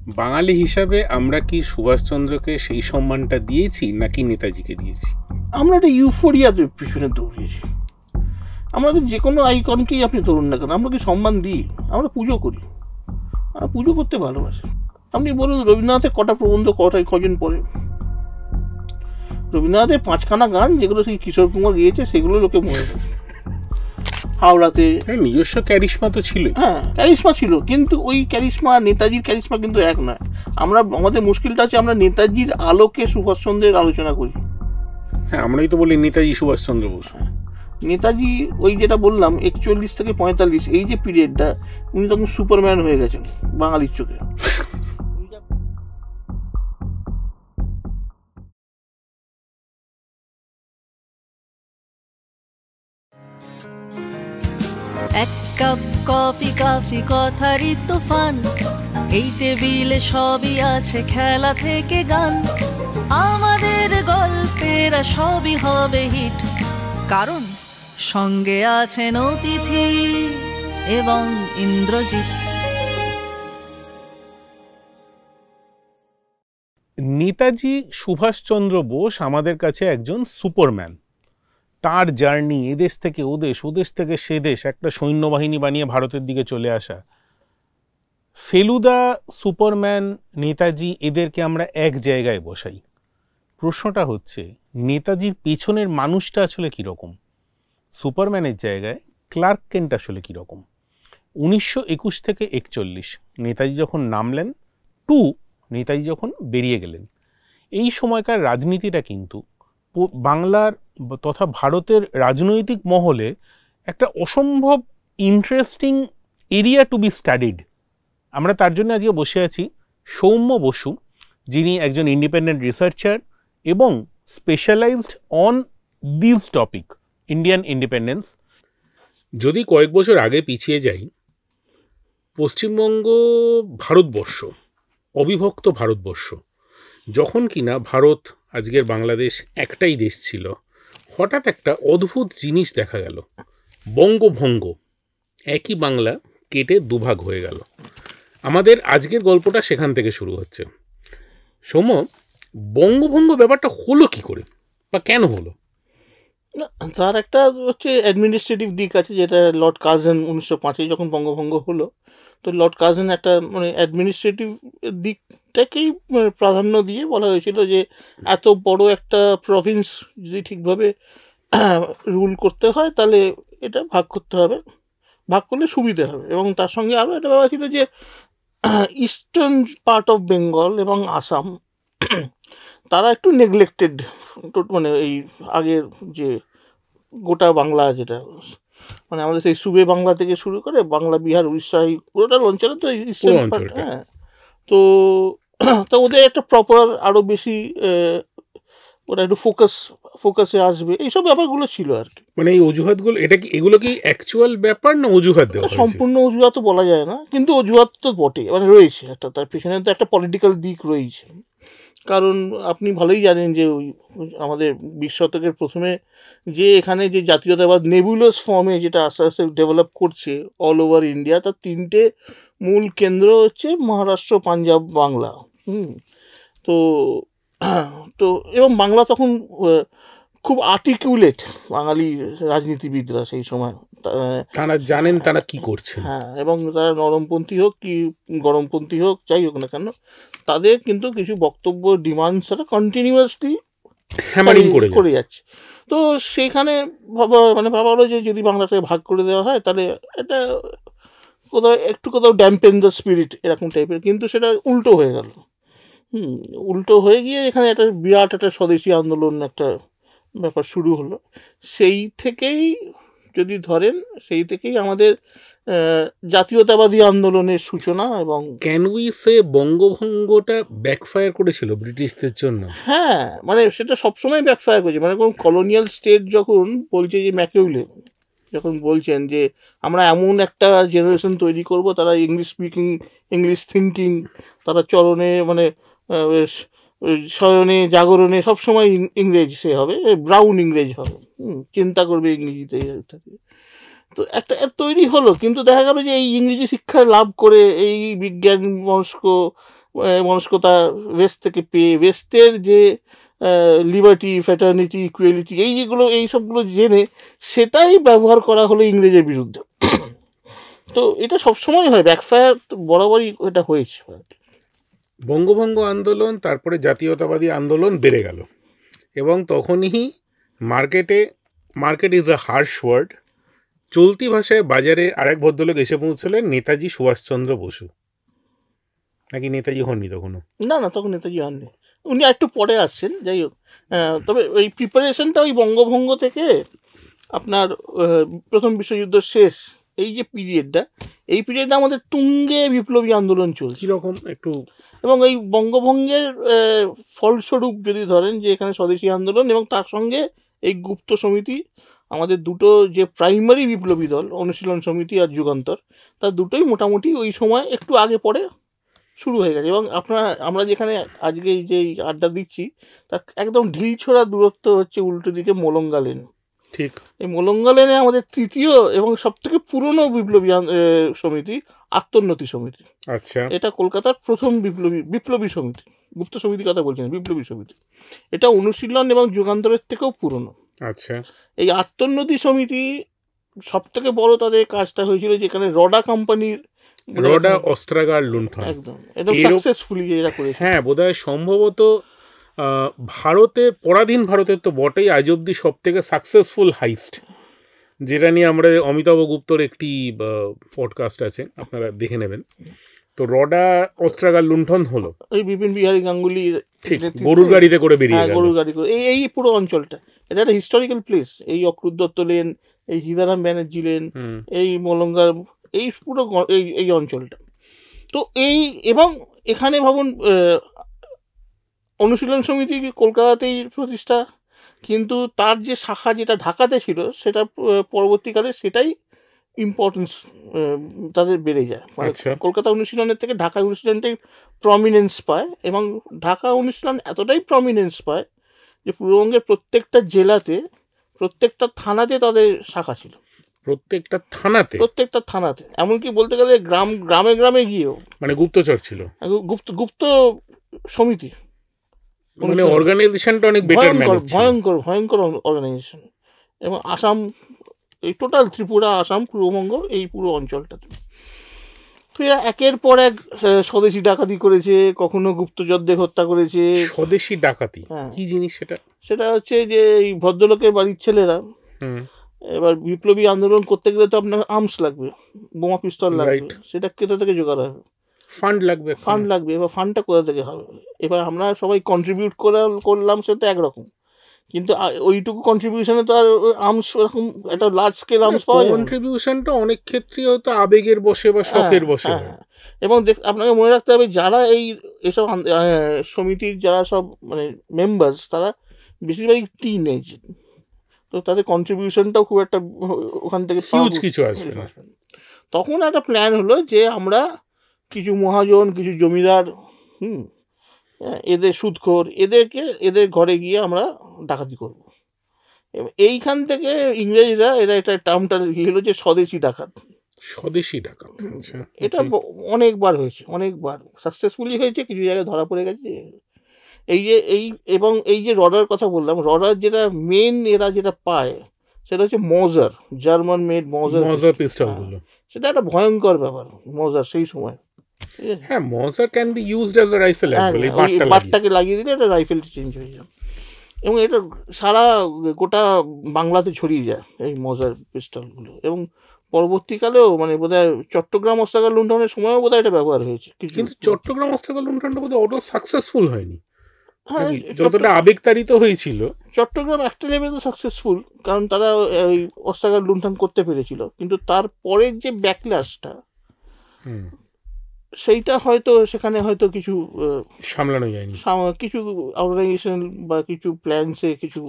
বাঙালি হিসাবে আমরা কি সুভাষচন্দ্রকে সেই সম্মানটা দিয়েছি নাকি নেতাজিকে দিয়েছি? আমরা একটা ইউফোরিয়াতে পিছনে দৌড়িয়েছি। আমাদের যে কোনো আইকনকেই আপনি ধরুন না কেন, আমরা কি সম্মান দিই? আমরা পুজো করি, আমরা পুজো করতে ভালোবাসি। আপনি বলুন রবীন্দ্রনাথের কটা প্রবন্ধ কজন পড়ে? রবীন্দ্রনাথের 5খানা গান যেগুলো সেই কিশোর কুমার গিয়েছে সেগুলো লোকে মনে যায়। হাওড়াতে নিজস্ব ক্যারিশমা তো ছিল, হ্যাঁ ক্যারিশমা ছিল, কিন্তু ওই ক্যারিশমা নেতাজির ক্যারিশমা কিন্তু এক নয়। আমাদের মুশকিলটা আছে, আমরা নেতাজির আলোকে সুভাষচন্দ্রের আলোচনা করি। হ্যাঁ, আমরাই তো বলি নেতাজি সুভাষচন্দ্র বসু। নেতাজি ওই যেটা বললাম 41 থেকে 45 এই যে পিরিয়ডটা, উনি তখন সুপারম্যান হয়ে গেছেন বাঙালির চোখে। এক কাপ কফি কাফি কথারই তুফান, এই টেবিলে সবই আছে খেলা থেকে গান। আমাদের গল্পের সবই হবে হিট, কারণ সঙ্গে আছেন অতিথি এবং ইন্দ্রজিৎ। নেতাজি সুভাষচন্দ্র বোস আমাদের কাছে একজন সুপারম্যান। তার জার্নি এদেশ থেকে ওদেশ, ওদেশ থেকে সে দেশ, একটা সৈন্যবাহিনী বানিয়ে ভারতের দিকে চলে আসা, ফেলুদা, সুপারম্যান, নেতাজি, এদেরকে আমরা এক জায়গায় বসাই। প্রশ্নটা হচ্ছে নেতাজির পেছনের মানুষটা আসলে কীরকম? সুপারম্যানের জায়গায় ক্লার্ক কেন্ট আসলে কীরকম? 1921 থেকে 41 নেতাজি যখন নামলেন, নেতাজি যখন বেরিয়ে গেলেন, এই সময়কার রাজনীতিটা কিন্তু বাংলার তথা ভারতের রাজনৈতিক মহলে একটা অসম্ভব interesting area to be studied. আমরা তার জন্য আজকে বসে আছি সৌম্য বসু, যিনি একজন ইন্ডিপেন্ডেন্ট রিসার্চার এবং specialised on this topic, Indian independence. যদি কয়েক বছর আগে পিছিয়ে যাই, পশ্চিমবঙ্গ ভারতবর্ষ, অবিভক্ত ভারতবর্ষ, যখন কিনা ভারত আজকের বাংলাদেশ একটাই দেশ ছিল, হঠাৎ একটা অদ্ভুত জিনিস দেখা গেল, বঙ্গভঙ্গ। একই বাংলা কেটে দুভাগ হয়ে গেল। আমাদের আজকের গল্পটা সেখান থেকে শুরু হচ্ছে। সৌম্য, বঙ্গভঙ্গ ব্যাপারটা হলো কি করে বা কেন হলো? তার একটা হচ্ছে অ্যাডমিনিস্ট্রেটিভ দিক আছে, যেটা লর্ড কার্জন 1905 যখন বঙ্গভঙ্গ হলো, তো লর্ড কার্জন একটা মানে অ্যাডমিনিস্ট্রেটিভ দিকটাকেই প্রাধান্য দিয়ে বলা হয়েছিল যে এত বড় একটা প্রভিন্স যদি ঠিকভাবে রুল করতে হয় তাহলে এটা ভাগ করতে হবে, ভাগ করলে সুবিধে হবে। এবং তার সঙ্গে আরও একটা ব্যাপার ছিল যে ইস্টার্ন পার্ট অফ বেঙ্গল এবং আসাম তারা একটু নেগলেক্টেড, মানে এই আগের যে গোটা বাংলা, যেটা মানে আমাদের সেই সুবে বাংলা থেকে শুরু করে বাংলা, বিহার, উড়িষ্যা, এই পুরোটা অঞ্চলে তো ইস্টার্ন পার্ট। হ্যাঁ, তো ওদের একটা প্রপার আরও বেশি ওরা একটু ফোকাসে আসবে, এইসব ব্যাপারগুলো ছিল আর কি। মানে এই অজুহাতগুলো, এটা কি, এগুলো কি অ্যাকচুয়াল ব্যাপার না অজুহাত দেওয়া হয়েছে? সম্পূর্ণ অজুহাত তো বলা যায় না, কিন্তু অজুহাত তো বটে, মানে রয়েছে একটা, তার পিছনে তো একটা পলিটিক্যাল দিক রয়েছে। কারণ আপনি ভালোই জানেন যে ওই আমাদের 20 শতকের প্রথমে যে এখানে যে জাতীয়তাবাদ নেবুলাস ফর্মে যেটা আস্তে আস্তে ডেভেলপ করছে অল ওভার ইন্ডিয়া, তার 3টে মূল কেন্দ্র হচ্ছে মহারাষ্ট্র, পাঞ্জাব, বাংলা। তো তো এবং বাংলা তখন খুব আর্টিকুলেট বাঙালি রাজনীতিবিদরা সেই সময়, তারা জানেন তারা কি করছে। হ্যাঁ, এবং তারা নরমপন্থী হোক কি গরমপন্থী হোক, যাই হোক না কেন, তাদের কিন্তু কিছু বক্তব্য, ডিমান্ডস তারা কন্টিনিউয়াসলি হ্যামারিং করে যাচ্ছে। তো সেখানে ভাবা হলো যে যদি বাংলাটাকে ভাগ করে দেওয়া হয় তাহলে এটা কোথাও ড্যাম্পেন দ্য স্পিরিট, এরকম টাইপের। কিন্তু সেটা উল্টো হয়ে গেল। উল্টো হয়ে গিয়ে এখানে একটা বিরাট একটা স্বদেশী আন্দোলন একটা ব্যাপার শুরু হলো। সেই থেকেই যদি ধরেন, সেই থেকেই আমাদের জাতীয়তাবাদী আন্দোলনের সূচনা। এবং ক্যান উই সে বঙ্গভঙ্গটা ব্যাকফায়ার করেছিল ব্রিটিশদের জন্য? হ্যাঁ, মানে সেটা সবসময় ব্যাকফায়ার করেছে। মানে কোন কলোনিয়াল স্টেট যখন বলছে, যে ম্যাকিউলে যখন বলছেন যে আমরা এমন একটা জেনারেশন তৈরি করব, তারা ইংলিশ স্পিকিং, ইংলিশ থিঙ্কিং, তারা চলনে মানে শয়নে জাগরণে সবসময় ইংরেজ সে হবে, ব্রাউন ইংরেজ হবে, চিন্তা করবে ইংরেজিতে থাকে। তো একটা তৈরি হলো, কিন্তু দেখা গেল যে এই ইংরেজি শিক্ষা লাভ করে এই বিজ্ঞান মনস্কতা ওয়েস্ট থেকে পেয়ে ওয়েস্টের যে লিবার্টি, ফ্র্যাটার্নিটি, ইকুয়ালিটি, এই যেগুলো এই সবগুলো জেনে সেটাই ব্যবহার করা হলো ইংরেজের বিরুদ্ধে। তো এটা সবসময় হয়, ব্যাকফায়ার বরাবরই এটা হয়েছে। বঙ্গভঙ্গ আন্দোলন, তারপরে জাতীয়তাবাদী আন্দোলন বেড়ে গেল, এবং তখনই market is a harsh word, চলতি ভাষায় বাজারে আরেক ভদ্রলোক এসে পৌঁছলেন, নেতাজি সুভাষচন্দ্র বসু। নাকি নেতাজি হননি তখনও? না, তখন নেতাজি হননি, উনি একটু পরে আসছেন। যাই হোক, তবে ওই প্রিপারেশনটা ওই বঙ্গভঙ্গ থেকে আপনার প্রথম বিশ্বযুদ্ধ শেষ, এই যে পিরিয়ডটা, এই পিরিয়ডটা আমাদের তুঙ্গে বিপ্লবী আন্দোলন চলছে। কীরকম একটু, এবং এই বঙ্গভঙ্গের ফলস্বরূপ যদি ধরেন যে এখানে স্বদেশী আন্দোলন এবং তার সঙ্গে এই গুপ্ত সমিতি, আমাদের দুটো যে প্রাইমারি বিপ্লবী দল, অনুশীলন সমিতি আর যুগান্তর, তার দুটোই মোটামুটি ওই সময় একটু আগে পরে শুরু হয়ে গেছে। এবং আমরা যেখানে আজকে যে আড্ডা দিচ্ছি তার একদম ঢিলছোড়া দূরত্ব হচ্ছে উল্টো দিকে মোলঙ্গা লেন। ঠিক, এই মোলঙ্গা লেনে আমাদের তৃতীয় এবং সবথেকে পুরনো বিপ্লবী সমিতি আত্মোন্নতি সমিতি। আচ্ছা, এটা কলকাতার প্রথম বিপ্লবী সমিতি, গুপ্ত সমিতির কথা বলছেন, বিপ্লবী সমিতি। এটা অনুশীলন এবং যুগান্তরের থেকেও পুরনো। আচ্ছা, এই আত্মোন্নতি সমিতি সব থেকে বড় তাদের কাজটা হয়েছিল যেখানে রডা কোম্পানির, রডা অস্ত্রাগার লুণ্ঠন, একদম এটা সাকসেসফুলি এরা করেছে। হ্যাঁ, বোধহয় সম্ভবত ভারতের, পরাধীন ভারতের তো বটেই, আজ অব্দি সব থেকে সাকসেসফুল হাইস্ট, যেটা নিয়ে আমরা অমিতাভ গুপ্তর একটি পডকাস্ট আছে, আপনারা দেখে নেবেন। তো রডা অস্ত্রাগার লুণ্ঠন হলো, ওই বিপিন বিহারী গাঙ্গুলির, ঠিক, গরুর গাড়িতে করে বেরিয়ে গেল, গরুর গাড়ি করে। এই পুরো অঞ্চলটা, এটা একটা হিস্টোরিক্যাল প্লেস। এই অক্রুর দত্ত লেন, এই হীরারাম ব্যানার্জি লেন, এই মোলঙ্গা, এই পুরো এই অঞ্চলটা। তো এই, এবং এখানে ভাবুন অনুশীলন সমিতি কলকাতাতেই প্রতিষ্ঠা, কিন্তু তার যে শাখা যেটা ঢাকাতে ছিল সেটা পরবর্তীকালে সেটাই ইম্পর্টেন্স তাদের বেড়ে যায়। মানে কলকাতা অনুশীলনের থেকে ঢাকা অনুশীলনটাই প্রমিনেন্স পায়, এবং ঢাকা অনুশীলন এতটাই প্রমিনেন্স পায় যে পূর্ববঙ্গের প্রত্যেকটা জেলাতে, প্রত্যেকটা থানাতে তাদের শাখা ছিল। প্রত্যেকটা থানাতে, এমনকি বলতে গেলে গ্রামে গ্রামে গিয়েও, মানে গুপ্তচর ছিল, গুপ্ত সমিতি, মানে অর্গানাইজেশনটা অনেক বেটার ম্যানেজ ছিল, ভয়ঙ্কর অর্গানাইজেশন। এবং আসাম, এই টোটাল ত্রিপুরা, আসাম, পূর্ববঙ্গ, এই পুরো অঞ্চলটাতে। তো এরা একের পর এক স্বদেশী ডাকাতি করেছে, কখনো গুপ্তচরদের হত্যা করেছে। স্বদেশী ডাকাতি কি জিনিস সেটা হচ্ছে যে এই ভদ্রলোকের বাড়ির ছেলেরা, এবার বিপ্লবী আন্দোলন করতে গেলে তো আপনার আর্মস লাগবে, বোমা পিস্তল লাগবে, সেটা কোথা থেকে জোগাড় হবে? ফান্ড লাগবে। এবার ফান্ডটা কোথা থেকে হবে? এবার আমরা সবাই কন্ট্রিবিউট করলাম, সে তো একরকম, কিন্তু ওইটুকু কন্ট্রিবিউশনে তো আর আর্মস এরকম একটা লার্জ স্কেল আর্মস পাওয়া যায়। কন্ট্রিবিউশনটা অনেক ক্ষেত্রে হয়তো আবেগের বসে বা শখের বসে। এবং আপনাকে মনে রাখতে হবে যারা এসব সমিতির যারা সব মানে মেম্বার্স, তারা বেশিরভাগই টিনেজ, তো তাদের কন্ট্রিবিউশনটাও খুব একটা ওখান থেকে হিউজ কিছু আসবে না। তখন একটা প্ল্যান হলো যে আমরা কিছু মহাজন, কিছু জমিদার, এদের সুদখোর, এদের ঘরে গিয়ে আমরা ডাকাতি করব। এইখান থেকে ইংরেজরা এটা টার্মটা হলো যে স্বদেশী ডাকাত। এটা অনেকবার হয়েছে, অনেকবার সাকসেসফুলি হয়েছে, কিছু জায়গায় ধরা পড়ে গেছে। এবং এই যে রডার কথা বললাম, রডার যেটা মেন এরা যেটা পায় সেটা হচ্ছে মজার, জার্মান মেড মজার পিস্তলগুলো। সেটা একটা ভয়ঙ্কর ব্যাপার, মজার সেই সময়। হ্যাঁ, মজার can be used as a rifle, বাটটাকে লাগিয়ে দিলে এটা রাইফেল চেঞ্জ হয়ে যায়, এবং এটা সারা গোটা বাংলাতে ছড়িয়ে যায় এই মজার পিস্তলগুলো। এবং পরবর্তীকালেও মানে বোধহয় চট্টগ্রাম অস্ত্রাগার লুণ্ঠনের সময়ও বোধহয় এটা ব্যবহার হয়েছে, কিন্তু চট্টগ্রাম অস্ত্রাগার লুণ্ঠনটা বোধহয় অত সাকসেসফুল হয়নি। হ্যাঁ, যতটা আবেগতাড়িত হয়েছিল। চট্টগ্রাম একটা লেভেলে সাকসেসফুল, কারণ তারা ওই অস্ত্রাগার লুণ্ঠন করতে পেরেছিল, কিন্তু তারপরের যে ব্যাকল্যাশটা, সেইটা হয়তো সেখানে হয়তো কিছু সামলানো যায়নি, কিছু অর্গানাইজেশন বা কিছু প্ল্যানসে কিছু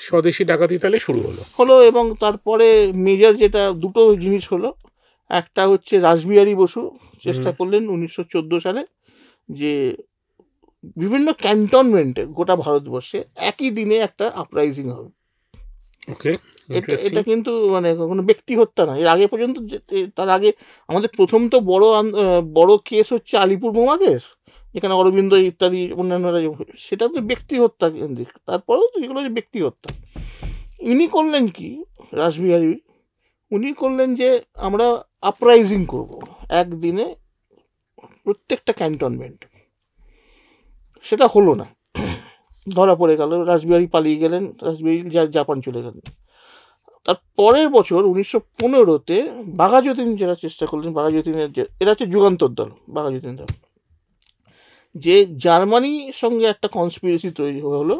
স্বদেশী ডাকাতি তাহলে শুরু হলো। এবং তারপরে মেজর যেটা দুটো জিনিস হলো, একটা হচ্ছে রাসবিহারী বসু চেষ্টা করলেন 1914 সালে যে বিভিন্ন ক্যান্টনমেন্টে গোটা ভারতবর্ষে একই দিনে একটা আপরাইজিং হবে। ওকে, এটা এটা কিন্তু মানে কোনো ব্যক্তি হত্যা না। এর আগে পর্যন্ত তার আগে আমাদের প্রথম তো বড় কেস হচ্ছে আলিপুর বোমা কেস, যেখানে অরবিন্দ ইত্যাদি অন্যান্যরা, সেটা তো ব্যক্তি হত্যা কেন্দ্রিক। তারপরেও তো এগুলো যে ব্যক্তি হত্যা। ইনি করলেন কি, রাসবিহারী, উনি করলেন যে আমরা আপরাইজিং করব একদিনে প্রত্যেকটা ক্যান্টনমেন্ট। সেটা হলো না, ধরা পড়ে গেল, রাসবিহারী পালিয়ে গেলেন, রাসবিহারী জাপান চলে গেলেন। তার পরের বছর 1915-তে বাঘাযতীন যারা চেষ্টা করলেন, বাঘাযতীনের এরা হচ্ছে যুগান্তর দল, বাঘাযতীন দল, যে জার্মানির সঙ্গে একটা কনস্পিরেসি তৈরি হলো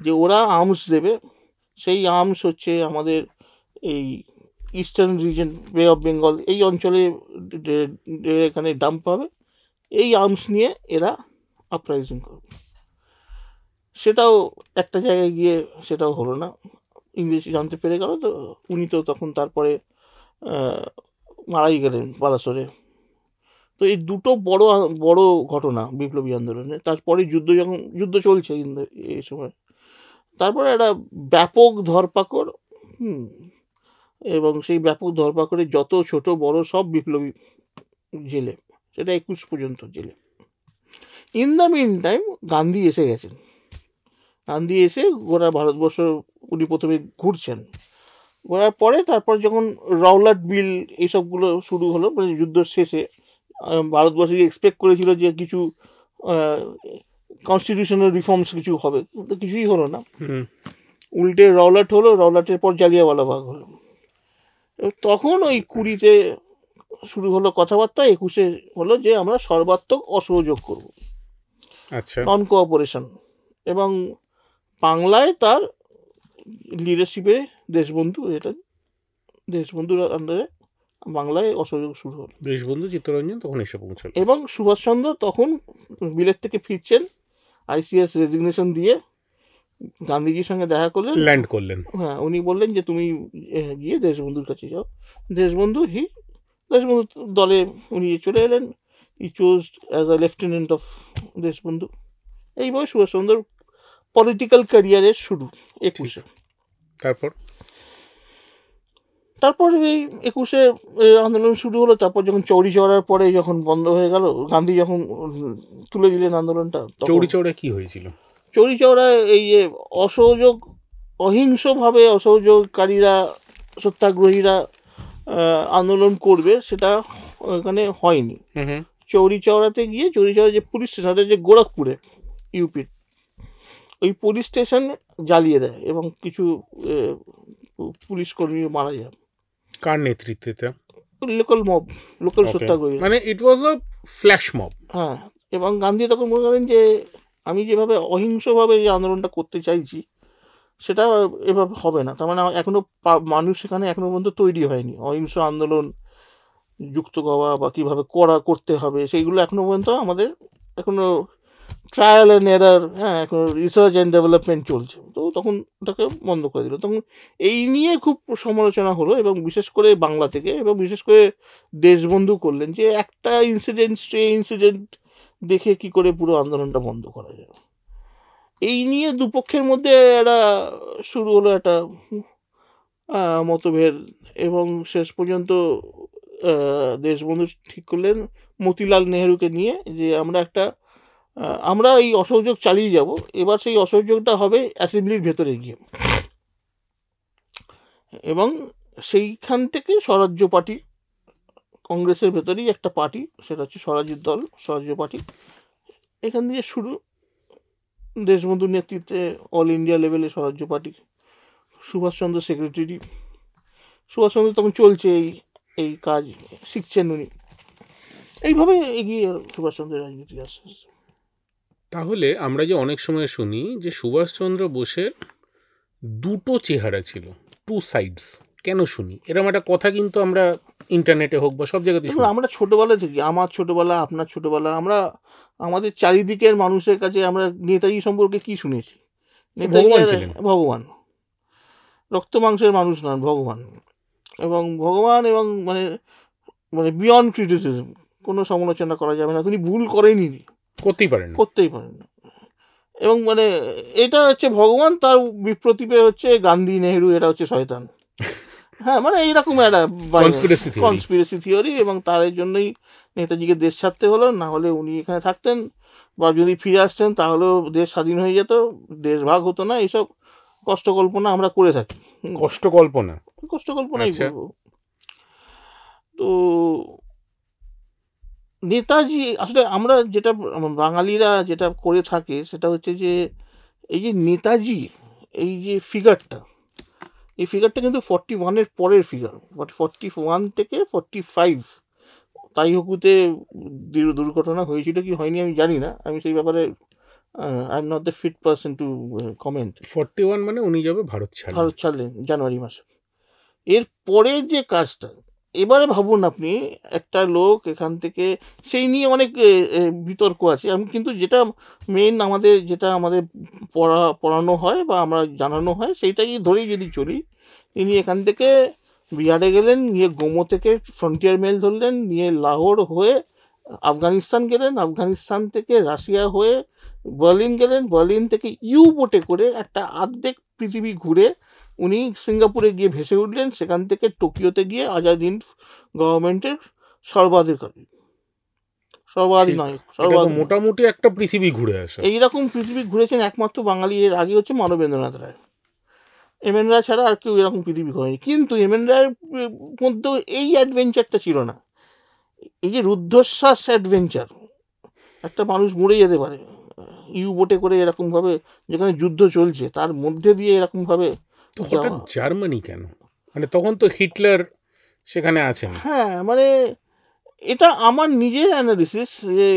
যে ওরা আর্মস দেবে। সেই আর্মস হচ্ছে আমাদের এই ইস্টার্ন রিজন, বে অফ বেঙ্গল এই অঞ্চলে এখানে ডাম্প হবে, এই আর্মস নিয়ে এরা আপরাইজিং করবে। সেটাও একটা জায়গায় গিয়ে সেটাও হলো না, ইংরেজি জানতে পেরে গেল। তো উনি তো তখন তারপরে মারাই গেলেন বালাসোরে। তো এই দুটো বড় বড় ঘটনা বিপ্লবী আন্দোলনে। তারপরে যুদ্ধ চলছে এই সময়। তারপরে একটা ব্যাপক ধরপাকড়, এবং সেই ব্যাপক ধরপাকড়ে যত ছোট বড় সব বিপ্লবী জেলে, সেটা 21 পর্যন্ত জেলে। In the meantime Gandhi এসে গেছেন। গান্ধী এসে গোটা ভারতবর্ষ উনি প্রথমে ঘুরছেন, ঘোরার পরে তারপর যখন রাওলাট বিল এইসবগুলো শুরু হলো, মানে যুদ্ধের শেষে ভারতবর্ষ এক্সপেক্ট করেছিল যে কিছু কনস্টিটিউশনাল রিফর্মস কিছু হবে, তো কিছুই হলো না। উল্টে রাওলাট হলো, রাওলাটের পর জালিয়াওয়ালাবাগ হলো। তখন ওই 20-তে শুরু হলো কথাবার্তা, 21-এ হলো যে আমরা সর্বাত্মক অসহযোগ করব, আচ্ছা, নন কোঅপারেশন। এবং বাংলায় তার লিডারশিপে দেশবন্ধুর আন্ডারে বাংলায় অসহযোগ শুরু হলো। দেশবন্ধু চিত্তরঞ্জন তখন এসে পৌঁছাল, এবং সুভাষচন্দ্র তখন বিলেত থেকে ফিরছেন, আইসিএস রেজিগনেশন দিয়ে গান্ধীজির সঙ্গে দেখা করলেন, ল্যান্ড করলেন। হ্যাঁ, উনি বললেন যে তুমি গিয়ে দেশবন্ধুর কাছে যাও। দেশবন্ধু দলে উনি চলে এলেন। He chose as a lieutenant of Deshbandhu. এইভাবে সুভাষচন্দ্র পলিটিক্যাল ক্যারিয়ারের শুরু 21-এ। তারপর এই 21-এ আন্দোলন শুরু হলো। তারপর যখন চৌরি চৌরার পরে যখন বন্ধ হয়ে গেল, গান্ধী যখন তুলে দিলেন আন্দোলনটা, চৌরি চৌরায় কি হয়েছিল? চৌরি চৌরায় এই যে অহিংসভাবে অসহযোগকারীরা, সত্যাগ্রহীরা আন্দোলন করবে, সেটা ওখানে হয়নি। চৌরি চৌরাতে গিয়ে, চৌরি চৌরা যে পুলিশ স্টেশন, যে গোরখপুরে ইউপির, ওই পুলিশ স্টেশন জ্বালিয়ে দেয় এবং কিছু পুলিশ কর্মী মারা যায়। কার নেতৃত্বে? লোকাল সত্যাগ্রহী, মানে ইট ওয়াজ আ ফ্ল্যাশ মব। হ্যাঁ। এবং গান্ধী তখন মনে করেন যে আমি যেভাবে অহিংসভাবে এই আন্দোলনটা করতে চাইছি, সেটা এভাবে হবে না। তার মানে এখনো মানুষ এখানে এখনো পর্যন্ত তৈরি হয়নি অহিংস আন্দোলন যুক্ত হওয়া বা কীভাবে করতে হবে, সেইগুলো এখনো পর্যন্ত আমাদের এখনো ট্রায়াল অ্যান্ড এরার, হ্যাঁ, এখন রিসার্চ অ্যান্ড ডেভেলপমেন্ট চলছে। তো তখন ওটাকে বন্ধ করে দিল। তখন এই নিয়ে খুব সমালোচনা হলো, এবং বিশেষ করে বাংলা থেকে, এবং বিশেষ করে দেশবন্ধু করলেন যে একটা ইনসিডেন্ট দেখে কি করে পুরো আন্দোলনটা বন্ধ করা যায়। এই নিয়ে দুপক্ষের মধ্যে একটা শুরু হলো একটা মতভেদ, এবং শেষ পর্যন্ত দেশবন্ধু ঠিক করলেন মতিলাল নেহেরুকে নিয়ে যে আমরা এই অসহযোগ চালিয়ে যাব। এবার সেই অসহযোগটা হবে অ্যাসেম্বলির ভেতরে গিয়ে, এবং সেইখান থেকে স্বরাজ্য পার্টি, কংগ্রেসের ভেতরেই একটা পার্টি, সেটা হচ্ছে স্বরাজ্যের দল, স্বরাজ্য পার্টি, এখান দিয়ে শুরু। দেশবন্ধুর নেতৃত্বে অল ইন্ডিয়া লেভেলে স্বরাজ্য পার্টি, সুভাষচন্দ্র সেক্রেটারি। সুভাষচন্দ্র তখন চলছে এই কাজ শিখছেন উনি, এইভাবে এগিয়ে সুভাষচন্দ্রের রাজনীতি আসছে। তাহলে আমরা যে অনেক সময় শুনি যে সুভাষচন্দ্র বোসের দুটো চেহারা ছিল, টু সাইডস, কেন শুনি এরকম একটা কথা? কিন্তু আমরা ইন্টারনেটে হোক বা সব জায়গাতে আমরা ছোটবেলা থেকে, আমার ছোটবেলা, আপনার ছোটবেলা, আমরা আমাদের চারিদিকের মানুষের কাছে আমরা নেতাজি সম্পর্কে কি শুনেছি? নেতাজি ভগবান, রক্ত মাংসের মানুষ নন, ভগবান। এবং ভগবান, এবং মানে মানে বিয়ন্ড ক্রিটিসিজম, কোনো সমালোচনা করা যাবে না, তিনি ভুল করতেই পারেন না। এবং মানে এটা হচ্ছে ভগবান, তার বিপ্রতীপে হচ্ছে গান্ধী, নেহেরু, এরা হচ্ছে শয়তান। হ্যাঁ, মানে এইরকম একটা Conspiracy theory. কনস্পিরেসি থিওরি, এবং তার জন্যই নেতাজিকে দেশ ছাড়তে হলো, না হলে উনি এখানে থাকতেন, বা যদি ফিরে আসতেন তাহলেও দেশ স্বাধীন হয়ে যেত, দেশ ভাগ হতো না। এইসব কষ্টকল্পনা আমরা করে থাকি। কষ্ট কল্পনা। কষ্টকল্পনাই আচ্ছা। বলবো। তো নেতাজি আসলে আমরা যেটা বাঙালিরা যেটা করে থাকে সেটা হচ্ছে যে এই যে নেতাজি, এই যে ফিগারটা, এই ফিগারটা কিন্তু 41-এর পরের ফিগার। 41 থেকে 45 তাইহুকুতে দুর্ঘটনা হয়েছিল কি হয়নি আমি জানি না, আমি সেই ব্যাপারে I am not the fit person to comment. 41 মানে উনি যাবে ভারত ছাড়বে। ভারত ছাড়লেন জানুয়ারি মাসে। এর পরে যে কাজটা, এবারে ভাবুন আপনি, একটা লোক এখান থেকে, সেই নিয়ে অনেক বিতর্ক আছে। আমি কিন্তু যেটা মেন আমাদের পড়ানো হয় বা আমরা জানানো হয় সেইটাই ধরেই যদি চলি, ইনি এখান থেকে বিহারে গেলেন, নিয়ে গোমো থেকে ফ্রন্টিয়ার মেল ধরলেন, নিয়ে লাহোর হয়ে আফগানিস্তান গেলেন, আফগানিস্তান থেকে রাশিয়া হয়ে বার্লিন গেলেন, বার্লিন থেকে ইউ বোটে করে একটা অর্ধেক পৃথিবী ঘুরে উনি সিঙ্গাপুরে গিয়ে ভেসে উঠলেন, সেখান থেকে টোকিওতে গিয়ে আজাদ হিন্দ গভর্নমেন্টের সর্বাধিকারী, মোটামুটি একটা পৃথিবী ঘুরে আসে। এইরকম পৃথিবী ঘুরেছেন একমাত্র বাঙালি। এর আগে হচ্ছে মানবেন্দ্রনাথ রায়, এম এন রায় ছাড়া আর কেউ এরকম পৃথিবী ঘোরেনি। কিন্তু এম এন রায়ের মধ্যেও এই অ্যাডভেঞ্চারটা ছিল না, এই যে রুদ্ধশ্বাস অ্যাডভেঞ্চার, একটা মানুষ মরে যেতে পারে ইউ বোটে করে এরকমভাবে, যেখানে যুদ্ধ চলছে তার মধ্যে দিয়ে এরকমভাবে। তো হঠাৎ জার্মানি কেন? মানে তখন তো হিটলার সেখানে আছেন। হ্যাঁ, মানে এটা আমার নিজের অ্যানালিসিস যে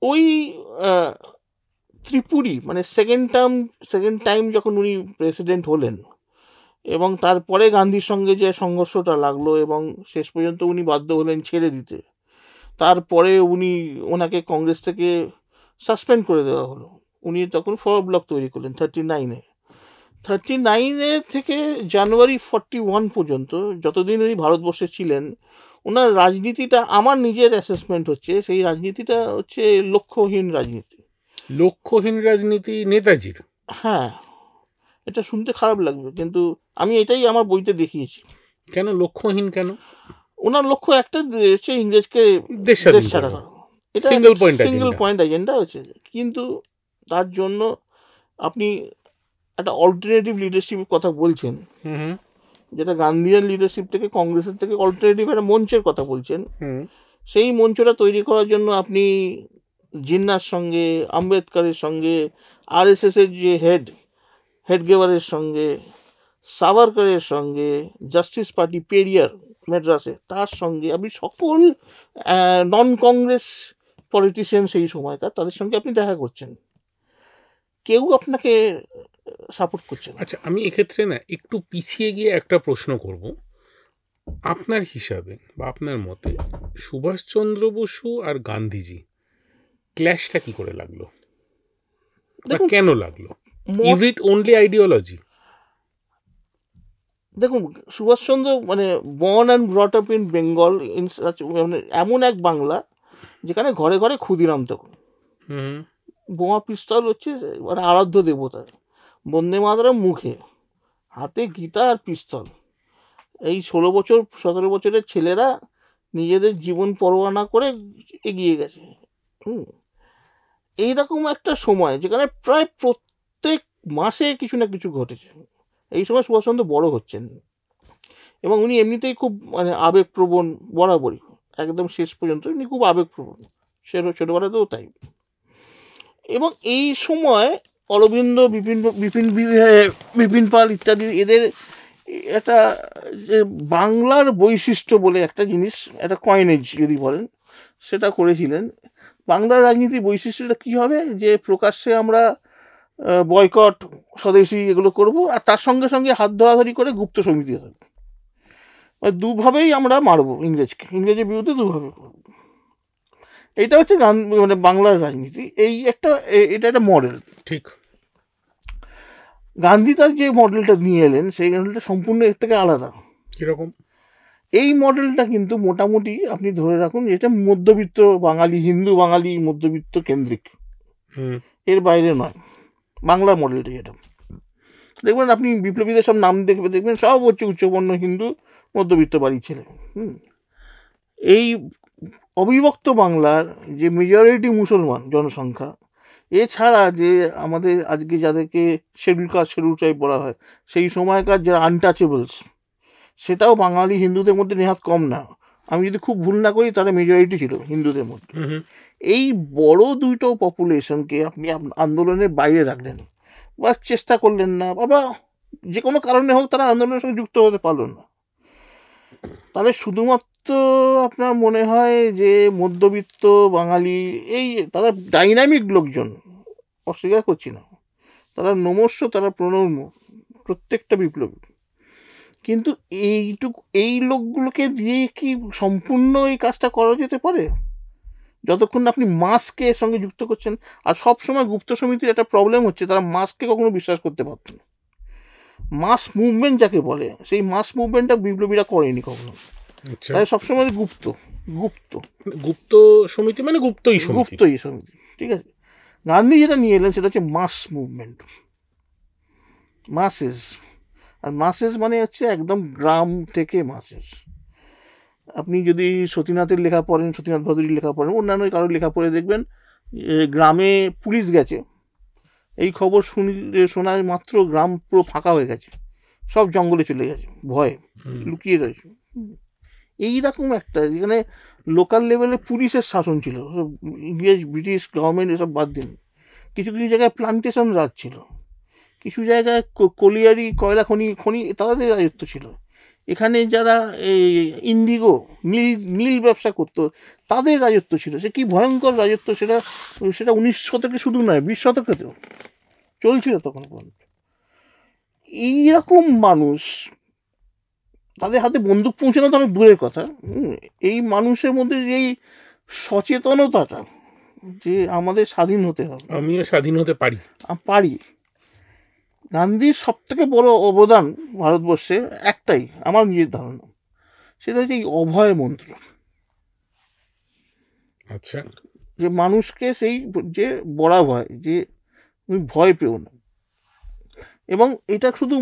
ওই ত্রিপুরী মানে সেকেন্ড টাইম যখন উনি প্রেসিডেন্ট হলেন, এবং তারপরে গান্ধীর সঙ্গে যে সংঘর্ষটা লাগলো এবং শেষ পর্যন্ত উনি বাধ্য হলেন ছেড়ে দিতে, তারপরে ওনাকে কংগ্রেস থেকে সাসপেন্ড করে দেওয়া হলো। উনি তখন ফরওয়ার্ড ব্লক তৈরি করলেন 39-এ থেকে জানুয়ারি 41 পর্যন্ত, যতদিন উনি ভারতবর্ষে ছিলেন, ওনার রাজনীতিটা, আমার নিজের অ্যাসেসমেন্ট হচ্ছে, সেই রাজনীতিটা হচ্ছে লক্ষ্যহীন রাজনীতি। লক্ষ্যহীন রাজনীতি নেতাজির? হ্যাঁ, এটা শুনতে খারাপ লাগবে, কিন্তু আমি এটাই আমার বইতে দেখিয়েছি। কেন লক্ষ্যহীন কেন? ওনার লক্ষ্য একটা হচ্ছে ইংরেজকে দেশ ছাড়া করা, এটা সিঙ্গেল পয়েন্ট এজেন্ডা হচ্ছে। কিন্তু তার জন্য আপনি একটা অল্টারনেটিভ লিডারশিপের কথা বলছেন, যেটা গান্ধীয়ান লিডারশিপ থেকে, কংগ্রেসের থেকে অল্টারনেটিভ একটা মঞ্চের কথা বলছেন। সেই মঞ্চটা তৈরি করার জন্য আপনি জিন্নার সঙ্গে, আম্বেদকরের সঙ্গে, আরএসএসের যে হেডগেভারের সঙ্গে, সাভারকারের সঙ্গে, জাস্টিস পার্টি পেরিয়ার মেড্রাসে, তার সঙ্গে আপনি সকল নন কংগ্রেস পলিটিশিয়ান সেই সময়কার, তাদের সঙ্গে আপনি দেখা করছেন, কেউ আপনাকে সাপোর্ট করছে না। আচ্ছা, আমি এক্ষেত্রে না একটু পিছিয়ে গিয়ে একটা প্রশ্ন করব। আপনার হিসাবে বা আপনার মতে সুভাষচন্দ্র বসু আর গান্ধীজি ক্ল্যাশটা কি করে লাগলো, কেন লাগলো? Is it only ideology? দেখুন, সুভাষচন্দ্র মানে born and brought up in Bengal, in মানে এমন এক বাংলা যেখানে ঘরে ঘরে ক্ষুদিরাম, তখন বোমা পিস্তল হচ্ছে মানে আরাধ্য দেবতা, বন্দে মাতরম মুখে, হাতে গীতা আর পিস্তল। এই 17 বছরের ছেলেরা নিজেদের জীবন পরোয়া না করে এগিয়ে গেছে। এইরকম একটা সময় যেখানে প্রায় প্রত্যেক মাসে কিছু না কিছু ঘটেছে। এই সময় সুভাষচন্দ্র বড় হচ্ছেন, এবং উনি এমনিতেই খুব মানে আবেগপ্রবণ, বরাবরই একদম শেষ পর্যন্ত উনি খুব আবেগপ্রবণ, ছোটোবেলাতেও তাই। এবং এই সময় অরবিন্দ, বিপিন পাল ইত্যাদি, এদের একটা যে বাংলার বৈশিষ্ট্য বলে একটা জিনিস, একটা কয়েনেজ যদি বলেন, সেটা করেছিলেন। বাংলার রাজনীতি বৈশিষ্ট্যটা কী হবে, যে প্রকাশ্যে আমরা বয়কট, স্বদেশী এগুলো করব, আর তার সঙ্গে সঙ্গে হাত ধরাধরি করে গুপ্ত সমিতি হবে, দুভাবেই আমরা মারব ইংরেজের বিরুদ্ধে দুভাবে করব। এইটা হচ্ছে মানে বাংলার রাজনীতি। এটা একটা মডেল। ঠিক। গান্ধী তার যে মডেলটা নিয়ে এলেন, সেই মডেলটা সম্পূর্ণ এর থেকে আলাদা। কিরকম? এই মডেলটা কিন্তু মোটামুটি আপনি ধরে রাখুন, এটা মধ্যবিত্ত বাঙালি, হিন্দু বাঙালি মধ্যবিত্ত কেন্দ্রিক। এর বাইরে নয়, বাংলা মডেলটা যেটা দেখবেন আপনি বিপ্লবীদের সব নাম দেখবেন সব হচ্ছে উচ্চবর্ণ হিন্দু মধ্যবিত্ত বাড়ির ছেলে। এই অবিভক্ত বাংলার যে মেজরিটি মুসলমান জনসংখ্যা, এছাড়া যে আমাদের আজকে যাদেরকে শিডিউল কাস্ট শিডিউল ট্রাইব বলা হয়, সেই সময়কার যারা আনটাচেবলস, সেটাও বাঙালি হিন্দুদের মধ্যে নেহাত কম না। আমি যদি খুব ভুল না করি তারা মেজরিটি ছিল হিন্দুদের মধ্যে। এই বড় দুটো পপুলেশনকে আপনি আন্দোলনের বাইরে রাখলেন বা চেষ্টা করলেন না, বা যে কোনো কারণে হোক তারা আন্দোলনের সঙ্গে যুক্ত হতে পারল না, তাহলে শুধুমাত্র আপনার মনে হয় যে মধ্যবিত্ত বাঙালি এই তারা ডাইনামিক লোকজন, অস্বীকার করছি না, তারা নমস্য, তারা প্রণম্য, প্রত্যেকটা বিপ্লবী, কিন্তু এই লোকগুলোকে দিয়ে কি সম্পূর্ণ এই কাজটা করা যেতে পারে যতক্ষণ আপনি মাসকে সঙ্গে যুক্ত করছেন? আর সবসময় গুপ্ত সমিতির একটা প্রবলেম হচ্ছে, তারা মাসকে কখনো বিশ্বাস করতে পারত না। মাস মুভমেন্ট যাকে বলে, সেই মাস মুভমেন্টটা বিপ্লবীরা করেনি কখনো, তাই সবসময় গুপ্ত গুপ্ত গুপ্ত সমিতি মানে গুপ্তই সমিতি, ঠিক আছে। গান্ধী যেটা নিয়ে এলেন সেটা হচ্ছে মাস মুভমেন্ট, মাসেস। আর মাসেস মানে হচ্ছে একদম গ্রাম থেকে মাসেস। আপনি যদি সতীনাথের লেখা পড়েন, সতীনাথ ভাদুরীর লেখা পড়েন, অন্যান্য কারোর লেখা পড়ে দেখবেন গ্রামে পুলিশ গেছে, এই খবর শোনার মাত্র গ্রাম পুরো ফাঁকা হয়ে গেছে, সব জঙ্গলে চলে গেছে, ভয়ে লুকিয়ে রয়েছে। এইরকম একটা, যেখানে লোকাল লেভেলে পুলিশের শাসন ছিল, ইংরেজ ব্রিটিশ গভর্নমেন্ট এসব বাদ দিন, কিছু কিছু জায়গায় প্লান্টেশন রাজ ছিল, কিছু জায়গায় কলিয়ারি কয়লা খনি তাদের রাজত্ব ছিল। এখানে যারা এই ইন্ডিগো নীল ব্যবসা করতো তাদের রাজত্ব ছিল। সে কি ভয়ঙ্কর রাজত্ব, সেটা 19 শতকে শুধু নয়, 20 শতকেতেও চলছিল তখন পর্যন্ত। এইরকম মানুষ, তাদের হাতে বন্দুক পৌঁছানো তো অনেক দূরের কথা, এই মানুষের মধ্যে যেই সচেতনতাটা যে আমাদের স্বাধীন হতে হবে, আমিও স্বাধীন হতে পারি। গান্ধীর সব থেকে বড় অবদান ভারতবর্ষে একটাই, আমার নিজের ধারণা, সেটা হচ্ছে এই অভয় মন্ত্র। আচ্ছা, যে মানুষকে সেই যে বড়া ভয়, যে তুমি ভয় পেও না। এবং এটা শুধু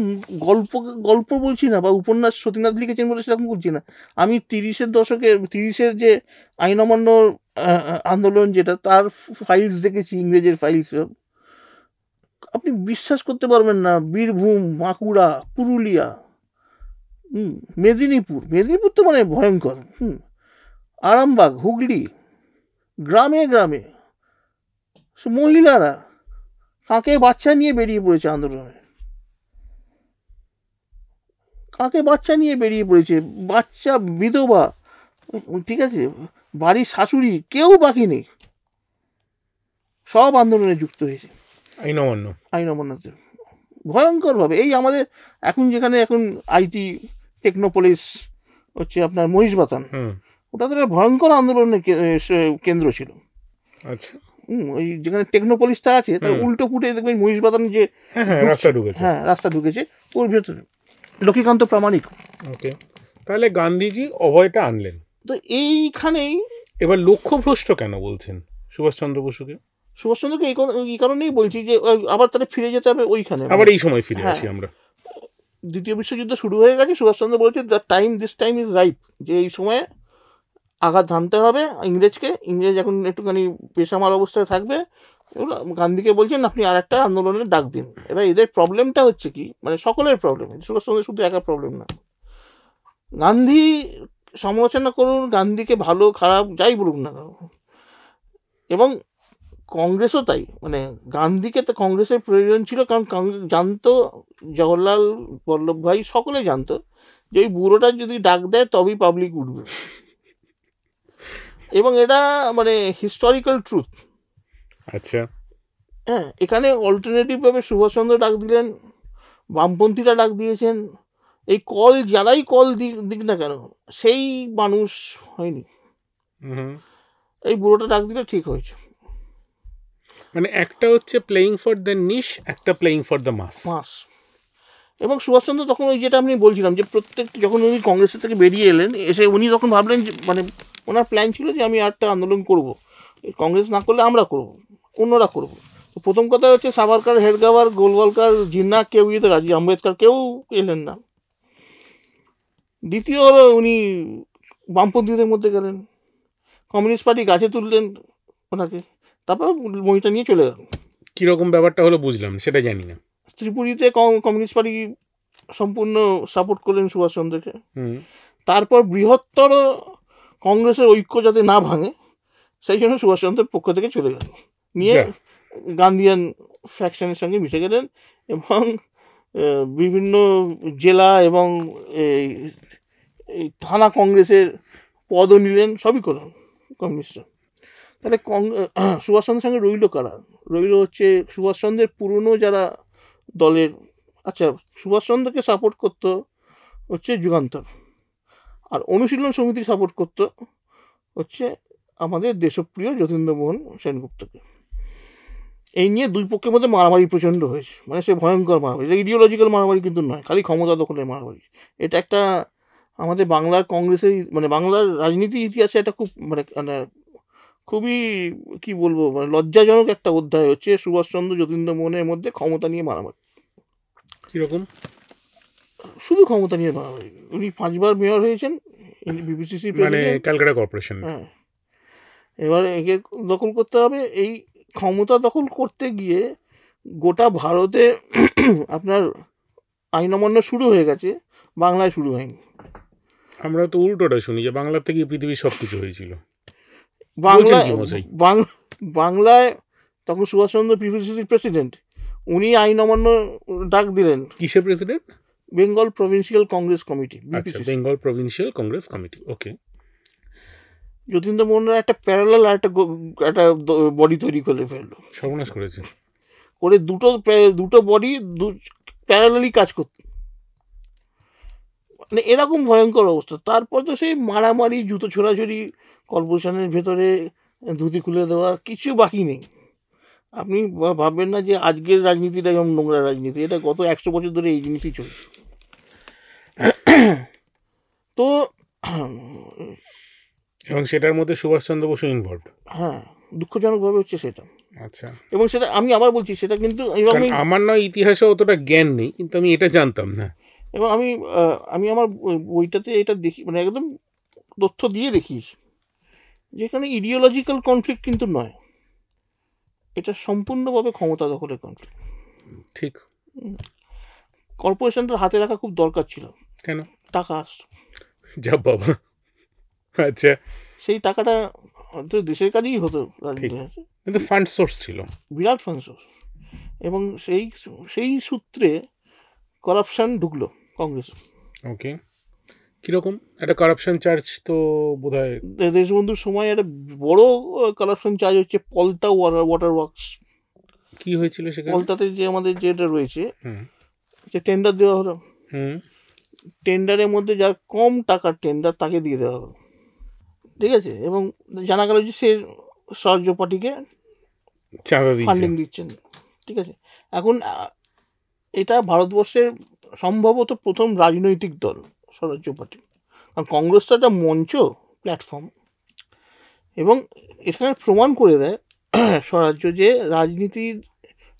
গল্প বলছি না, বা উপন্যাস সতীনাথ লিখেছেন বলে সেরকম করছি না। আমি 30-এর যে আইন অমান্য আন্দোলন, যেটা তার ফাইলস দেখেছি, ইংরেজের ফাইলস, আপনি বিশ্বাস করতে পারবেন না। বীরভূম, বাঁকুড়া, পুরুলিয়া, মেদিনীপুর তো মানে ভয়ঙ্কর, আরামবাগ, হুগলি, গ্রামে গ্রামে মহিলারা কাকে বাচ্চা নিয়ে বেরিয়ে পড়েছে আন্দোলনে, বাচ্চা, বিধবা, ঠিক আছে, বাড়ির শাশুড়ি, কেউ বাকি নেই, সব আন্দোলনে যুক্ত হয়েছে আইন অমান্যতে ভয়ঙ্করভাবে। এই আমাদের যেখানে এখন আইটি টেকনোপলিস হচ্ছে আপনার মহিষবাতান, ওটা তো একটা ভয়ঙ্কর আন্দোলনের কেন্দ্র ছিল। আচ্ছা, ওই যেখানে টেকনোপলিসটা আছে তার উল্টো ফুটে দেখবেন মহিষবাতান যে রাস্তা ঢুকেছে, ওর ভেতরে লক্ষ্মীকান্ত প্রামাণিক। ওকে, তাহলে গান্ধীজি অভয়টা আনলেন। তো এইখানেই এবার লক্ষ্যভ্রষ্ট কেন বলছেন সুভাষচন্দ্র বসুকে? সুভাষচন্দ্রকে এই কারণেই বলছি যে আবার তাহলে ফিরে যেতে হবে ওইখানে, আবার এই সময় ফিরে আসি আমরা। দ্বিতীয় বিশ্বযুদ্ধ শুরু হয়ে গেছে, সুভাষচন্দ্র বলছে দিস টাইম ইজ রাইট, যে এই সময়ে আঘাত হানতে হবে ইংরেজ এখন একটুখানি পেশামাল অবস্থায় থাকবে। গান্ধীকে বলছেন আপনি আর একটা আন্দোলনের ডাক দিন। এবার এদের প্রবলেমটা হচ্ছে কি, মানে সকলের প্রবলেম, সুভাষচন্দ্র শুধু একা প্রবলেম না। গান্ধী সমালোচনা করুন, গান্ধীকে ভালো খারাপ যাই বলুন না, এবং কংগ্রেসও তাই, মানে গান্ধীকে তো কংগ্রেসের প্রয়োজন ছিল, কারণ জানতো, জওহরলাল, বল্লভভাই সকলে জানতো যে ওই বুড়োটা যদি ডাক দেয় তবেই পাবলিক উঠবে, এবং এটা মানে হিস্টোরিক্যাল ট্রুথ। আচ্ছা, হ্যাঁ, এখানে অল্টারনেটিভ ভাবে সুভাষচন্দ্র ডাক দিলেন, বামপন্থীরা ডাক দিয়েছেন, এই যারাই কল দিক না কেন সেই মানুষ হয়নি, এই বুড়োটা ডাক দিলে ঠিক হয়েছে। মানে একটা হচ্ছে প্লেইং ফর দ্য নিশ, একটা প্লেইং ফর দ্য মাস। এবং সুভাষচন্দ্র তখন ওই যেটা আমি বলছিলাম যে যখন উনি কংগ্রেসের থেকে বেরিয়ে এলেন, এসে উনি তখন ভাবলেন যে মানে ওনার প্ল্যান ছিল যে আমি আরেকটা আন্দোলন করব, কংগ্রেস না করলে আমরা করব, অন্যরা করবো। তো প্রথম কথা হচ্ছে সাভারকার, হেডগেওয়ার, গোলওয়ালকার, জিন্না কেউ তো রাজি, আম্বেদকর কেউ এলেন না। দ্বিতীয় হলো উনি বামপন্থীদের মধ্যে গেলেন, কমিউনিস্ট পার্টি গাছে তুললেন ওনাকে, তারপর মইটা নিয়ে চলে গেল। কিরকম ব্যাপারটা হলো বুঝলাম, সেটা জানি না। ত্রিপুরীতে কমিউনিস্ট পার্টি সম্পূর্ণ সাপোর্ট করলেন সুভাষচন্দ্রকে। হুম। তারপর বৃহত্তর কংগ্রেসের ঐক্য যাতে না ভাঙে সেই জন্য সুভাষচন্দ্রের পক্ষ থেকে চলে গেলেন, নিয়ে যা। গান্ধিয়ান ফ্যাকশনের সঙ্গে মিশে গেলেন এবং বিভিন্ন জেলা এবং এই থানা কংগ্রেসের পদও নিলেন, সবই করলেন কমিউনিস্টরা। তাহলে সুভাষচন্দ্রের সঙ্গে রইল কারা? রইল হচ্ছে সুভাষচন্দ্রের পুরনো যারা দলের, আচ্ছা সুভাষচন্দ্রকে সাপোর্ট করতো হচ্ছে যুগান্তর, আর অনুশীলন সমিতি সাপোর্ট করতো হচ্ছে আমাদের দেশপ্রিয় যতীন্দ্রমোহন সেনগুপ্তকে। এই নিয়ে দুই পক্ষের মধ্যে মারামারি প্রচণ্ড হয়েছে, মানে সে ভয়ঙ্কর মারামারি, এটা ইডিওলজিক্যাল মারামারি কিন্তু নয়, খালি ক্ষমতা দখলের মারামারি। এটা একটা আমাদের বাংলার কংগ্রেসের মানে বাংলার রাজনীতির ইতিহাসে একটা খুব মানে খুবই কি বলবো মানে লজ্জাজনক একটা অধ্যায় হচ্ছে সুভাষচন্দ্র যতীন্দ্রমোহনের মধ্যে ক্ষমতা নিয়ে মারামারি। কিরকম? শুধু ক্ষমতা নিয়ে মারামারি। উনি 5 বার মেয়র হয়েছেন, বিপিসিসি মানে ক্যালকাটা কর্পোরেশন। হ্যাঁ, এবার একে দখল করতে হবে। এই ক্ষমতা দখল করতে গিয়ে গোটা ভারতে আপনার আইন অমান্য শুরু হয়ে গেছে, বাংলায় শুরু হয়নি। আমরা তো উল্টোটা শুনি যে বাংলা থেকে পৃথিবীর সব কিছু হয়েছিল। বাংলায় বলছেন কি মশাই? বাংলায় তখন সুভাষচন্দ্র পিপিসিসির প্রেসিডেন্ট, উনি আইন অমান্য ডাক দিলেন। কিসের president? Bengal provincial Congress committee, আচ্ছা, বেঙ্গল প্রভিন্সিয়াল কংগ্রেস কমিটি, ওকে। যতীন্দ্রমোহনরা একটা প্যারালাল আর একটা বডি তৈরি করে ফেললো, সর্বনাশ করেছে। করে দুটো বডি প্যারালালি কাজ করত, মানে এরকম ভয়ঙ্কর অবস্থা। তারপর তো সেই মারামারি, জুতো ছোড়াছড়ি, কর্পোরেশনের ভেতরে ধুতি খুলে দেওয়া, কিছু বাকি নেই। আপনি ভাববেন না যে আজকের রাজনীতিটা যেমন নোংরা রাজনীতি, এটা গত 100 বছর ধরে এই জিনিসই চলছে। তো এবং সেটার মধ্যে সুভাষচন্দ্র বসু ইনভলভড। হ্যাঁ, দুঃখজনকভাবে হচ্ছে সেটা। আচ্ছা, এবং সেটা আমি আবার বলছি, সেটা কিন্তু আমার নয় ইতিহাসে অতটা জ্ঞান নেই, কিন্তু আমি এটা জানতাম না। এবং আমি আমার বইটাতে এটা দেখি, মানে একদম তথ্য দিয়ে দেখিয়েছি, যেখানে ইডিওলজিক্যাল কনফ্লিক্ট কিন্তু নয়, এটা সম্পূর্ণভাবে ক্ষমতা দখলের কনফ্লিক্ট। ঠিক। কর্পোরেশনটার হাতে রাখা খুব দরকার ছিল। কেন? টাকা আসতো, যা বাবা। আচ্ছা, সেই টাকাটা তো দেশের কাজেই হতো, কিন্তু ফান্ড সোর্স ছিল, বিরাট ফান্ড সোর্স। এবং সেই সূত্রে করাপশন ঢুকলো কংগ্রেস। ওকে, কিরকম? একটা কারাপশন চার্জ তো বোধহয় দেশবন্ধুর সময় একটা বড় কারাপশন চার্জ হচ্ছে পলতা ওয়াটার ওয়ার্কস। কি হয়েছিল সেখানে? পলতাতে যে আমাদের যেটা রয়েছে, যে টেন্ডার দেওয়া হলো, টেন্ডারের মধ্যে যার কম টাকার টেন্ডার তাকে দিয়ে দেওয়া হলো, ঠিক আছে। এবং জানা গেল যে সে স্বরাজ্য পার্টিকে ফান্ডিং দিচ্ছেন, ঠিক আছে। এখন এটা ভারতবর্ষের সম্ভবত প্রথম রাজনৈতিক দল স্বরাজ্য পার্টি, কারণ কংগ্রেস তো একটা মঞ্চ, প্ল্যাটফর্ম, এবং এখানে প্রমাণ করে দেয় স্বরাজ্য যে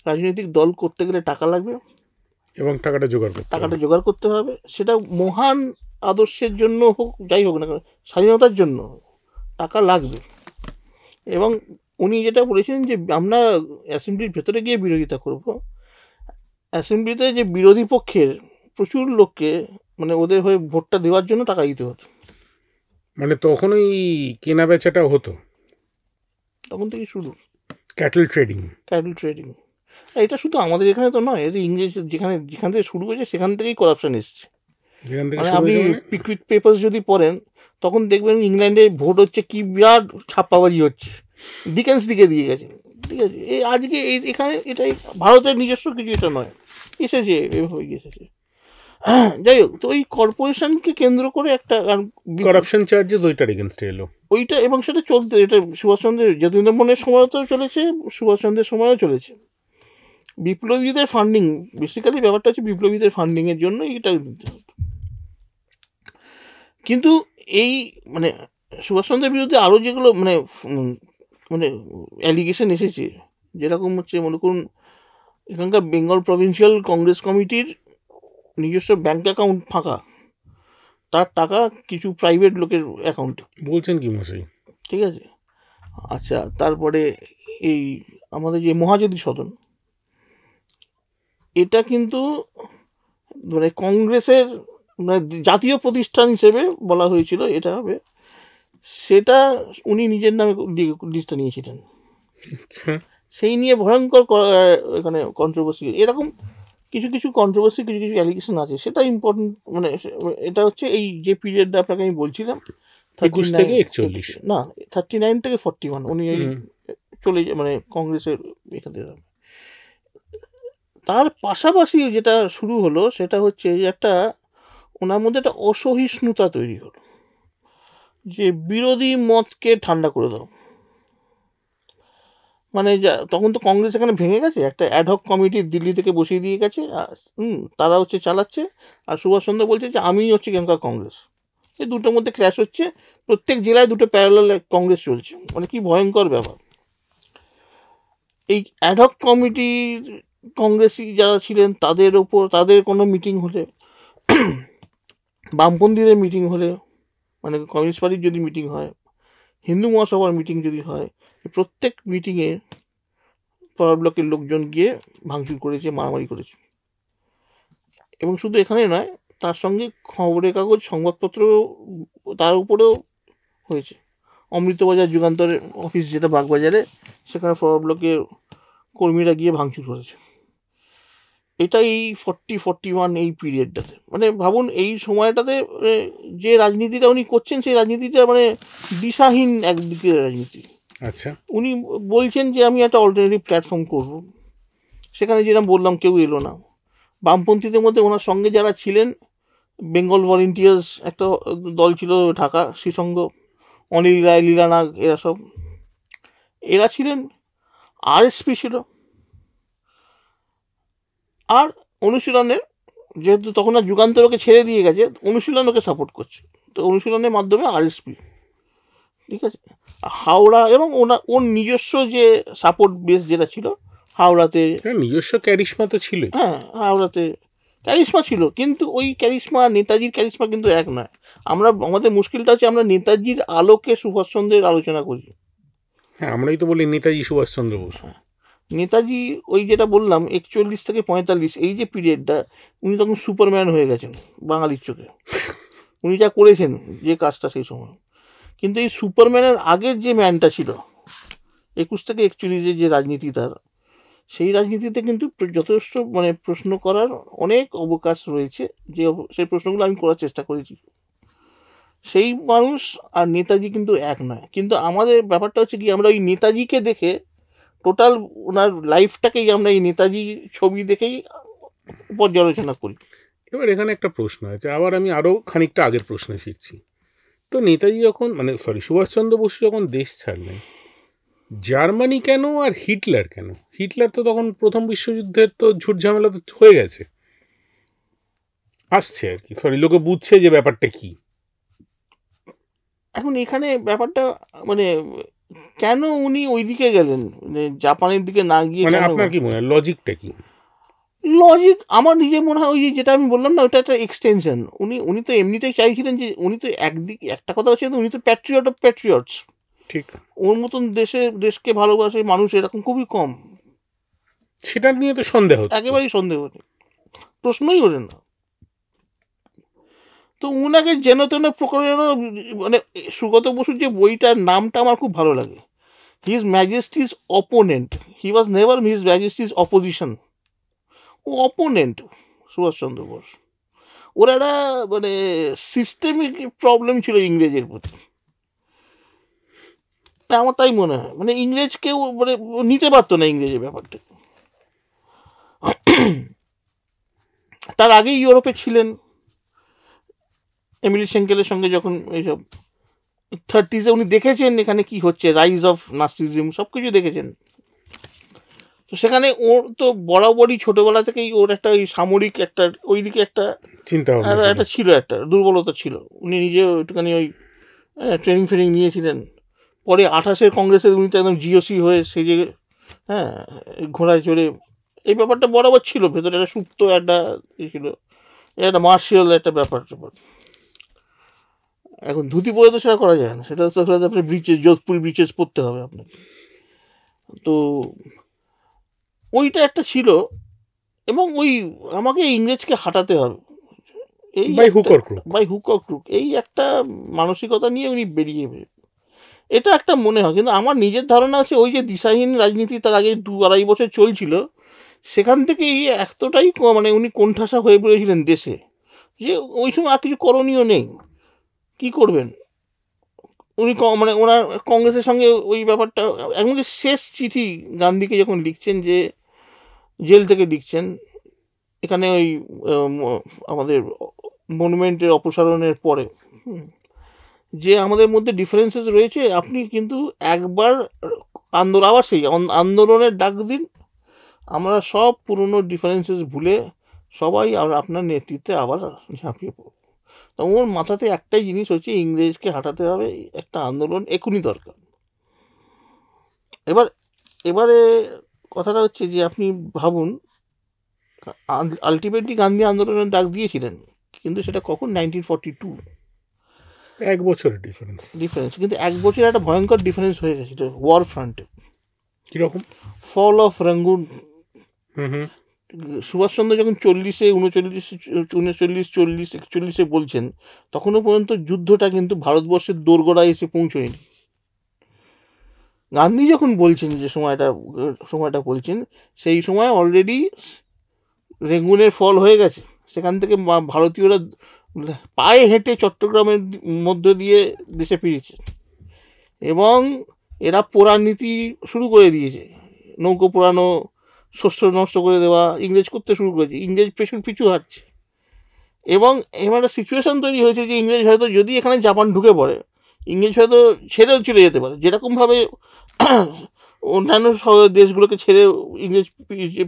রাজনৈতিক দল করতে গেলে টাকা লাগবে, এবং টাকাটা জোগাড় করতে হবে। সেটা মহান আদর্শের জন্য হোক, যাই হোক না কেন, স্বাধীনতার জন্য টাকা লাগবে। এবং উনি যেটা বলেছিলেন যে আমরা অ্যাসেম্বলির ভেতরে গিয়ে বিরোধিতা করব, অ্যাসেম্বলিতে যে বিরোধী পক্ষের প্রচুর লোককে মানে ওদের হয়ে ভোটটা দেওয়ার জন্য টাকা দিতে হতো। মানে তখন ওই কেনা বেচাটা হতো, তখন থেকে শুরু ক্যাটল ট্রেডিং। এটা শুধু আমাদের এখানে তো নয়, এটা ইংরেজ যেখান থেকে শুরু হয়েছে সেখান থেকেই করাপশন এসছে। মানে আপনি পিকউইক পেপারস যদি পড়েন তখন দেখবেন ইংল্যান্ডে ভোট হচ্ছে কি বিরাট ছাপ্পাবাজি হচ্ছে, ডিকেন্স দিকে দিয়ে গেছে, ঠিক আছে। এই আজকে এখানে এটাই ভারতের নিজস্ব কিছু, এটা নয়, এসেছে এভাবে এসেছে। যাই হোক, তো ওই কর্পোরেশনকে কেন্দ্র করে একটা করাপশন চার্জেস ওইটার এগেইনস্টে এলো ওইটা, এবং সেটা চলতে, এটা সুভাষচন্দ্রের যতীন্দ্রমোহনের সময়ও তো চলেছে, সুভাষচন্দ্রের সময়ও চলেছে। বিপ্লবীদের ফান্ডিং, বেসিক্যালি ব্যাপারটা হচ্ছে বিপ্লবীদের ফান্ডিংয়ের জন্য এটা দিতে হতো। কিন্তু এই মানে সুভাষচন্দ্রের বিরুদ্ধে আরও যেগুলো মানে অ্যালিগেশন এসেছে, যেরকম হচ্ছে মনে করুন এখানকার বেঙ্গল প্রভিন্সিয়াল কংগ্রেস কমিটির নিজস্ব ব্যাংক অ্যাকাউন্ট ফাঁকা, তার টাকা কিছু প্রাইভেট লোকের অ্যাকাউন্টে। বলছেন কি মশাই? ঠিক আছে, আচ্ছা তারপরে এই আমাদের যে মহাজ্যোতি সদন, এটা কিন্তু মানে কংগ্রেসের মানে জাতীয় প্রতিষ্ঠান হিসেবে বলা হয়েছিল এটা হবে, সেটা উনি নিজের নামে লিস্টটা নিয়েছিলেন। আচ্ছা, সেই নিয়ে ভয়ঙ্কর এখানে কন্ট্রোভার্সি, এরকম কিছু কিছু কন্ট্রোভার্সি, কিছু কিছু অ্যালিগেশন আছে, সেটা ইম্পর্টেন্ট। মানে এটা হচ্ছে এই যে পিরিয়ডটা আপনাকে আমি বলছিলাম 21 থেকে 41, না 39 থেকে 41 উনি এই চলে মানে কংগ্রেসের এখান থেকে। তার পাশাপাশি যেটা শুরু হলো সেটা হচ্ছে যে একটা ওনার মধ্যে একটা অসহিষ্ণুতা তৈরি হলো, যে বিরোধী মতকে ঠান্ডা করে দাও। মানে তখন তো কংগ্রেস এখানে ভেঙে গেছে, একটা অ্যাডহক কমিটি দিল্লি থেকে বসিয়ে দিয়ে গেছে, তারা হচ্ছে চালাচ্ছে, আর সুভাষচন্দ্র বলছে যে আমি হচ্ছে এখানকার কংগ্রেস। এই দুটোর মধ্যে ক্ল্যাশ হচ্ছে, প্রত্যেক জেলায় দুটো প্যারালাল কংগ্রেস চলছে, মানে কি ভয়ঙ্কর ব্যাপার। এই অ্যাডহক কমিটির কংগ্রেসি যারা ছিলেন তাদের ওপর, তাদের কোনো মিটিং হলে, বামপন্থীদের মিটিং হলে, মানে কমিউনিস্ট পার্টির যদি মিটিং হয়, হিন্দু মহাসভার মিটিং যদি হয়, প্রত্যেক মিটিংয়ে পাড়া ব্লকের লোকজন গিয়ে ভাঙচুর করেছে, মারামারি করেছে। এবং শুধু এখানে নয়, তার সঙ্গে খবরের কাগজ, সংবাদপত্র তার উপরেও হয়েছে। অমৃতবাজার যুগান্তরের অফিস যেটা বাগবাজারে, সেখানে ফরওয়ার্ড ব্লকের কর্মীরা গিয়ে ভাঙচুর করেছে। এটা এই 40-41 এই পিরিয়ডটাতে, মানে ভাবুন এই সময়টাতে যে রাজনীতিটা উনি করছেন, সেই রাজনীতিটা মানে দিশাহীন একদিকে রাজনীতি। আচ্ছা, উনি বলছেন যে আমি একটা অল্টারনেটিভ প্ল্যাটফর্ম করব, সেখানে যেরকম বললাম কেউ এলো না। বামপন্থীদের মধ্যে ওনার সঙ্গে যারা ছিলেন, বেঙ্গল ভলেন্টিয়ার্স একটা দল ছিল ঢাকা, শ্রীসঙ্গ, অনিল রায়, লীলা নাগ, এরা ছিলেন। আরএসপি ছিল। আর অনুশীলনের, যেহেতু তখন আর যুগান্তরকে ছেড়ে দিয়ে গেছে, অনুশীলনকে সাপোর্ট করছে, তো অনুশীলনের মাধ্যমে আরএসপি, ঠিক আছে। হাওড়া এবং ওর নিজস্ব যে সাপোর্ট বেস যেটা ছিল হাওড়াতে, নিজস্ব ক্যারিশমা তো ছিল। হ্যাঁ, হাওড়াতে ক্যারিশমা ছিল, কিন্তু ওই ক্যারিশমা নেতাজির ক্যারিশমা কিন্তু এক নয়। আমাদের মুশকিলটা হচ্ছে আমরা নেতাজির আলোকে সুভাষচন্দ্রের আলোচনা করি। হ্যাঁ, আমরাই তো বলি নেতাজি সুভাষচন্দ্র বোস। নেতাজি ওই যেটা বললাম 41 থেকে 45 এই যে পিরিয়ডটা, উনি তখন সুপারম্যান হয়ে গেছেন বাঙালির চোখে। উনি যা করেছেন যে কাজটা সেই সময়, কিন্তু এই সুপারম্যানের আগের যে ম্যানটা ছিল 21 থেকে 41 যে রাজনীতি, তার সেই রাজনীতিতে কিন্তু যথেষ্ট মানে প্রশ্ন করার অনেক অবকাশ রয়েছে, সেই প্রশ্নগুলো আমি করার চেষ্টা করেছি। সেই মানুষ আর নেতাজি কিন্তু এক নয়, কিন্তু আমাদের ব্যাপারটা হচ্ছে কি, আমরা ওই নেতাজিকে দেখে টোটাল ওনার লাইফটাকেই আমরা এই নেতাজি ছবি দেখেই পর্যালোচনা করি। এবার এখানে একটা প্রশ্ন আছে, আবার আমি আরও খানিকটা আগের প্রশ্নে ফিরছি। তো নেতাজি যখন সুভাষচন্দ্র বসু যখন দেশ ছাড়লেন, জার্মানি কেন আর হিটলার কেন? হিটলার তো তখন প্রথম বিশ্বযুদ্ধের তো ঝুট ঝামেলা তো হয়ে গেছে, আসছে আর কি, লোকে বুঝছে যে ব্যাপারটা কি। এখন এখানে ব্যাপারটা মানে কেন উনি ওই দিকে গেলেন, মানে জাপানের দিকে না গিয়ে? মানে আপনার কি মনে হয় লজিকটা কি? লজিক আমার নিজে মনে হয় ওই যেটা আমি বললাম না, ওটা একটা এক্সটেনশন। উনি তো এমনিতেই চাইছিলেন যে, উনি তো একটা কথা হচ্ছে উনি তো প্যাট্রিয়ট অফ প্যাট্রিয়টস। ঠিক, ওর মতন দেশকে ভালোবাসে মানুষ এরকম খুবই কম। সেটা নিয়ে তো সন্দেহ, একেবারেই সন্দেহ নেই, প্রশ্নই ওঠে না। তো উনাকে যেন তেন প্রকারেণ, মানে সুগত বসুর যে বইটার নামটা আমার খুব ভালো লাগে, his majesty's opponent, he was never his majesty's opposition. ও অপোনেন্ট সুভাষচন্দ্র বোস। ওর একটা মানে সিস্টেমিক প্রবলেম ছিল ইংরেজের প্রতি, আমার তাই মনে হয়। মানে ইংরেজ কেউ মানে নিতে পারতো না ইংরেজের ব্যাপারটা। তার আগেই ইউরোপে ছিলেন, এমিলি সেঙ্কেলের সঙ্গে যখন এইসব 30s উনি দেখেছেন এখানে কি হচ্ছে, রাইজ অফ নাস্তিজম, সব কিছু দেখেছেন। তো সেখানে ওর তো বরাবরই ছোটবেলা থেকেই ওর একটা ওই সামরিক একটা ওইদিকে একটা চিন্তা একটা ছিল, একটা দুর্বলতা ছিল। উনি নিজেও একটুখানি ওই ট্রেনিং ফ্রেনিং নিয়েছিলেন। পরে 28-এর কংগ্রেসে উনি তো একদম জিওসি হয়ে সেজে হ্যাঁ, এই ঘোড়ায় চড়ে এই ব্যাপারটা বরাবর ছিল, ভেতরে একটা সুপ্ত একটা ছিল, একটা মার্শিয়াল একটা ব্যাপার। এখন ধুতি পরে তো সেটা করা যায় না, সেটা তো আপনি ব্রিচেস, যোধপুর ব্রিচেস পরতে হবে আপনাকে। তো ওইটা একটা ছিল, এবং ওই আমাকে ইংরেজকে হাঁটাতে হবে এই by hook or crook. By hook or crook, এই একটা মানসিকতা নিয়ে উনি বেরিয়ে এটা একটা মনে হয়। কিন্তু আমার নিজের ধারণা আছে ওই যে দিশাহীন রাজনীতি তার আগে 2-2.5 বছর চলছিল, সেখান থেকেই এতটাই মানে উনি কোণঠাসা হয়ে পড়েছিলেন দেশে, যে ওই সময় আর কিছু করণীয় নেই, কি করবেন উনি। মানে ওনার কংগ্রেসের সঙ্গে ওই ব্যাপারটা, এমনকি শেষ চিঠি গান্ধীকে যখন লিখছেন, যে জেল থেকে লিখছেন, এখানে ওই আমাদের মনুমেন্টের অপসারণের পরে, যে আমাদের মধ্যে ডিফারেন্সেস রয়েছে, আপনি কিন্তু একবার আবার সেই আন্দোলনের ডাক দিন, আমরা সব পুরনো ডিফারেন্সেস ভুলে সবাই আপনার নেতৃত্বে আবার ঝাঁপিয়ে পড়ব। তো ওর মাথাতে একটাই জিনিস হচ্ছে, ইংরেজকে হাঁটাতে হবে, একটা আন্দোলন এখনই দরকার। এবারে কথাটা হচ্ছে যে আপনি ভাবুন, আলটিমেটলি গান্ধী আন্দোলনের ডাক দিয়েছিলেন, কিন্তু সেটা কখন? 1942, 1 বছরের ডিফারেন্স। কিন্তু 1 বছর একটা ভয়ঙ্কর ডিফারেন্স হয়ে গেছে ওয়ার ফ্রন্টে। কিরকম? Fall of রঙ্গুন। সুভাষচন্দ্র যখন 40-এ 39, 40, 41 বলছেন, তখনও পর্যন্ত যুদ্ধটা কিন্তু ভারতবর্ষের দোরগোড়ায় এসে পৌঁছয়নি। গান্ধী যখন বলছেন, যে সময়টা বলছেন, সেই সময় অলরেডি রেঙ্গুনের ফল হয়ে গেছে। সেখান থেকে ভারতীয়রা পায়ে হেঁটে চট্টগ্রামের মধ্য দিয়ে দেশে ফিরেছে, এবং এরা পোড়ার নীতি শুরু করে দিয়েছে, নৌকো পোড়ানো, শস্য নষ্ট করে দেওয়া, ইংরেজ করতে শুরু করেছে। ইংরেজ পিছু হাঁটছে, এবং এবার একটা সিচুয়েশন তৈরি হয়েছে যে ইংরেজ হয়তো, যদি এখানে জাপান ঢুকে পড়ে, ইংরেজ হয়তো ছেড়েও চলে যেতে পারে, যেরকমভাবে অন্যান্য দেশগুলোকে ছেড়ে ইংরেজ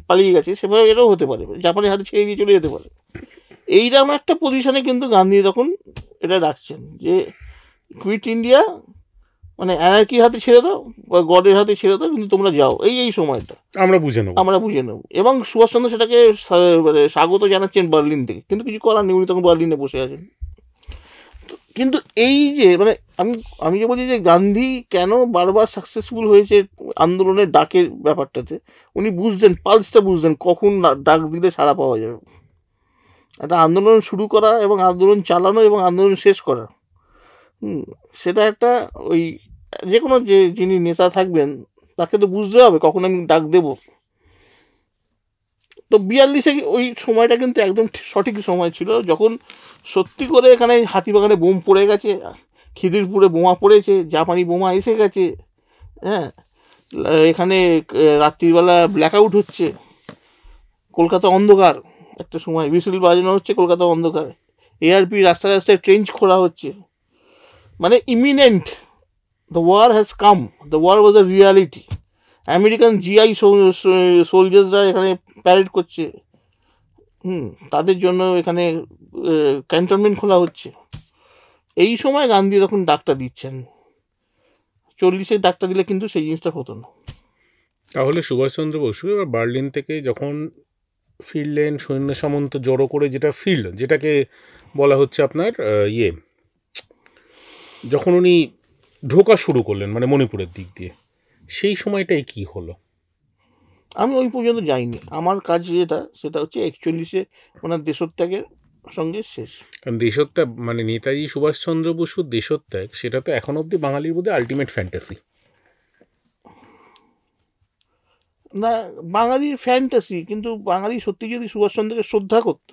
পালিয়ে গেছে, সেভাবে এটাও হতে পারে, জাপানের হাতে ছেড়ে দিয়ে চলে যেতে পারে। এইরকম একটা পজিশনে কিন্তু গান্ধী তখন এটা রাখছেন, যে কুইট ইন্ডিয়া, মানে অ্যানার্কির হাতে ছেড়ে দাও বা গডের হাতে ছেড়ে দাও, কিন্তু তোমরা যাও এই সময়টা আমরা বুঝে নেব। এবং সুভাষচন্দ্র সেটাকে মানে স্বাগত জানাচ্ছেন বার্লিন থেকে, কিন্তু কিছু করার নেই, উনি তখন বার্লিনে বসে আছেন। কিন্তু এই যে মানে আমি যে বলছি যে গান্ধী কেন বারবার সাকসেসফুল হয়েছে আন্দোলনের ডাকের ব্যাপারটাতে, উনি বুঝতেন, পালসটা বুঝতেন, কখন ডাক দিলে সাড়া পাওয়া যাবে। একটা আন্দোলন শুরু করা এবং আন্দোলন চালানো এবং আন্দোলন শেষ করা, সেটা একটা ওই যে কোনো যিনি নেতা থাকবেন, তাকে তো বুঝতে হবে কখন আমি ডাক দেব। তো 42-এ ওই সময়টা কিন্তু একদম সঠিক সময় ছিল, যখন সত্যি করে এখানে হাতিবাগানে বোম পড়ে গেছে, খিদিরপুরে বোমা পড়েছে, জাপানি বোমা এসে গেছে, হ্যাঁ, এখানে রাত্রিবেলা ব্ল্যাকআউট হচ্ছে, কলকাতা অন্ধকার, একটা সময় বিসিল বাজানো হচ্ছে, কলকাতা অন্ধকার, এআরপি রাস্তায় রাস্তায় ট্রেঞ্চ খোঁড়া হচ্ছে, মানে imminent, the war has come, the war was a reality. American GI সোলজার্সরা এখানে প্যারেড করছে, তাদের জন্য এখানে ক্যান্টনমেন্ট খোলা হচ্ছে। এই সময় গান্ধী তখন ডাকটা দিচ্ছেন। 40-এ ডাকটা দিলে কিন্তু সেই জিনিসটা হতো না। তাহলে সুভাষচন্দ্র বসু এবার বার্লিন থেকে যখন ফিরলেন, সৈন্য সামন্ত জড়ো করে যেটাকে বলা হচ্ছে আপনার যখন উনি ঢোকা শুরু করলেন, মানে মণিপুরের দিক দিয়ে, সেই সময়টাই কি হলো? আমি ওই পর্যন্ত যাইনি, আমার কাজ সেটা হচ্ছে 41-এ ওনার দেশত্যাগের সঙ্গে শেষ। কারণ দেশত্যাগ মানে নেতাজি সুভাষচন্দ্র বসুর দেশত্যাগ, সেটা তো এখন অবধি বাঙালির মধ্যে আলটিমেট ফ্যান্টাসি। না, বাঙালির ফ্যান্টাসি, কিন্তু বাঙালি সত্যি যদি সুভাষচন্দ্রকে শ্রদ্ধা করত,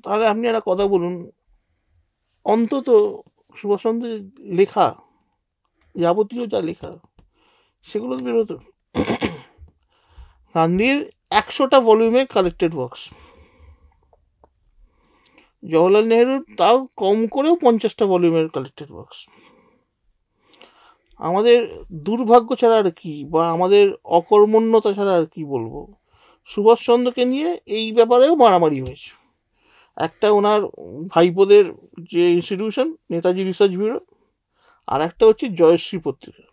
তাহলে আপনি একটা কথা বলুন, অন্তত সুভাষচন্দ্রের লেখা, যাবতীয় যা লেখা, সেগুলো বেরোতো। গান্ধীর 100টা ভলিউমে কালেক্টেড ওয়ার্কস, জওহরলাল নেহরুর তাও কম করেও 50টা ভলিউমের কালেক্টেড ওয়ার্কস। আমাদের দুর্ভাগ্য ছাড়া আর কি, বা আমাদের অকর্মণ্যতা ছাড়া আর কি বলবো, সুভাষচন্দ্রকে নিয়ে এই ব্যাপারেও মারামারি হয়েছে। একটা ওনার ভাইপোদের যে ইনস্টিটিউশন, নেতাজি রিসার্চ ব্যুরো, আর একটা হচ্ছে জয়শ্রী পত্রিকা।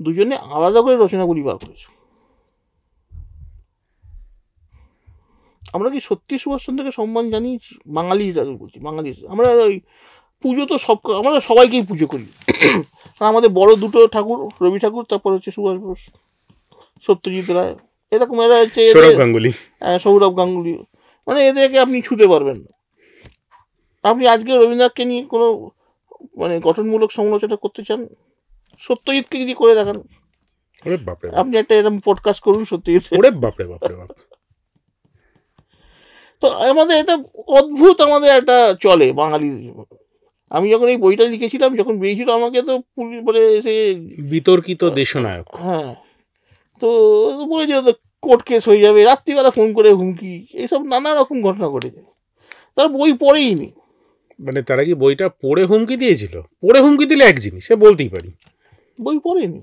দুজনে আলাদা করে রচনাগুলি বার করেছে। আমরা কি সত্যি সুভাষচন্দ্রকে সম্মান জানিয়েছি? বাঙালিরা বলছি, বাঙালি আমরা ওই পুজো তো আমরা সবাইকেই পুজো করি। আমাদের বড় দুটো ঠাকুর, রবি ঠাকুর, তারপর হচ্ছে সুভাষ বোস, সত্যজিৎ রায়, এরকম এরা হচ্ছে সৌরভ গাঙ্গুলি, মানে এদেরকে আপনি ছুতে পারবেন না। আপনি আজকে রবীন্দ্রনাথকে নিয়ে কোনো মানে গঠনমূলক সমালোচনা করতে চান, সত্যজিৎকে যদি করে দেখান, আপনি একটা এরকম পডকাস্ট করুন সত্যজিৎ। তো আমাদের এটা অদ্ভুত, আমাদের একটা চলে বাঙালি। আমি যখন এই বইটা লিখেছিলাম, যখন বেরিয়েছিল, আমাকে তো মানে এসে বিতর্কিত দেশনায়ক, হ্যাঁ, তো বলেছিল তো কোর্ট কেস হয়ে যাবে, রাত্রিবেলা ফোন করে হুমকি, এইসব নানা রকম ঘটনা ঘটেছে। তারা বই পড়েই নি। মানে তারা কি বইটা পড়ে হুমকি দিয়েছিল? পড়ে হুমকি দিলে এক জিনিস, সে বলতেই পারি, বই পড়েনি।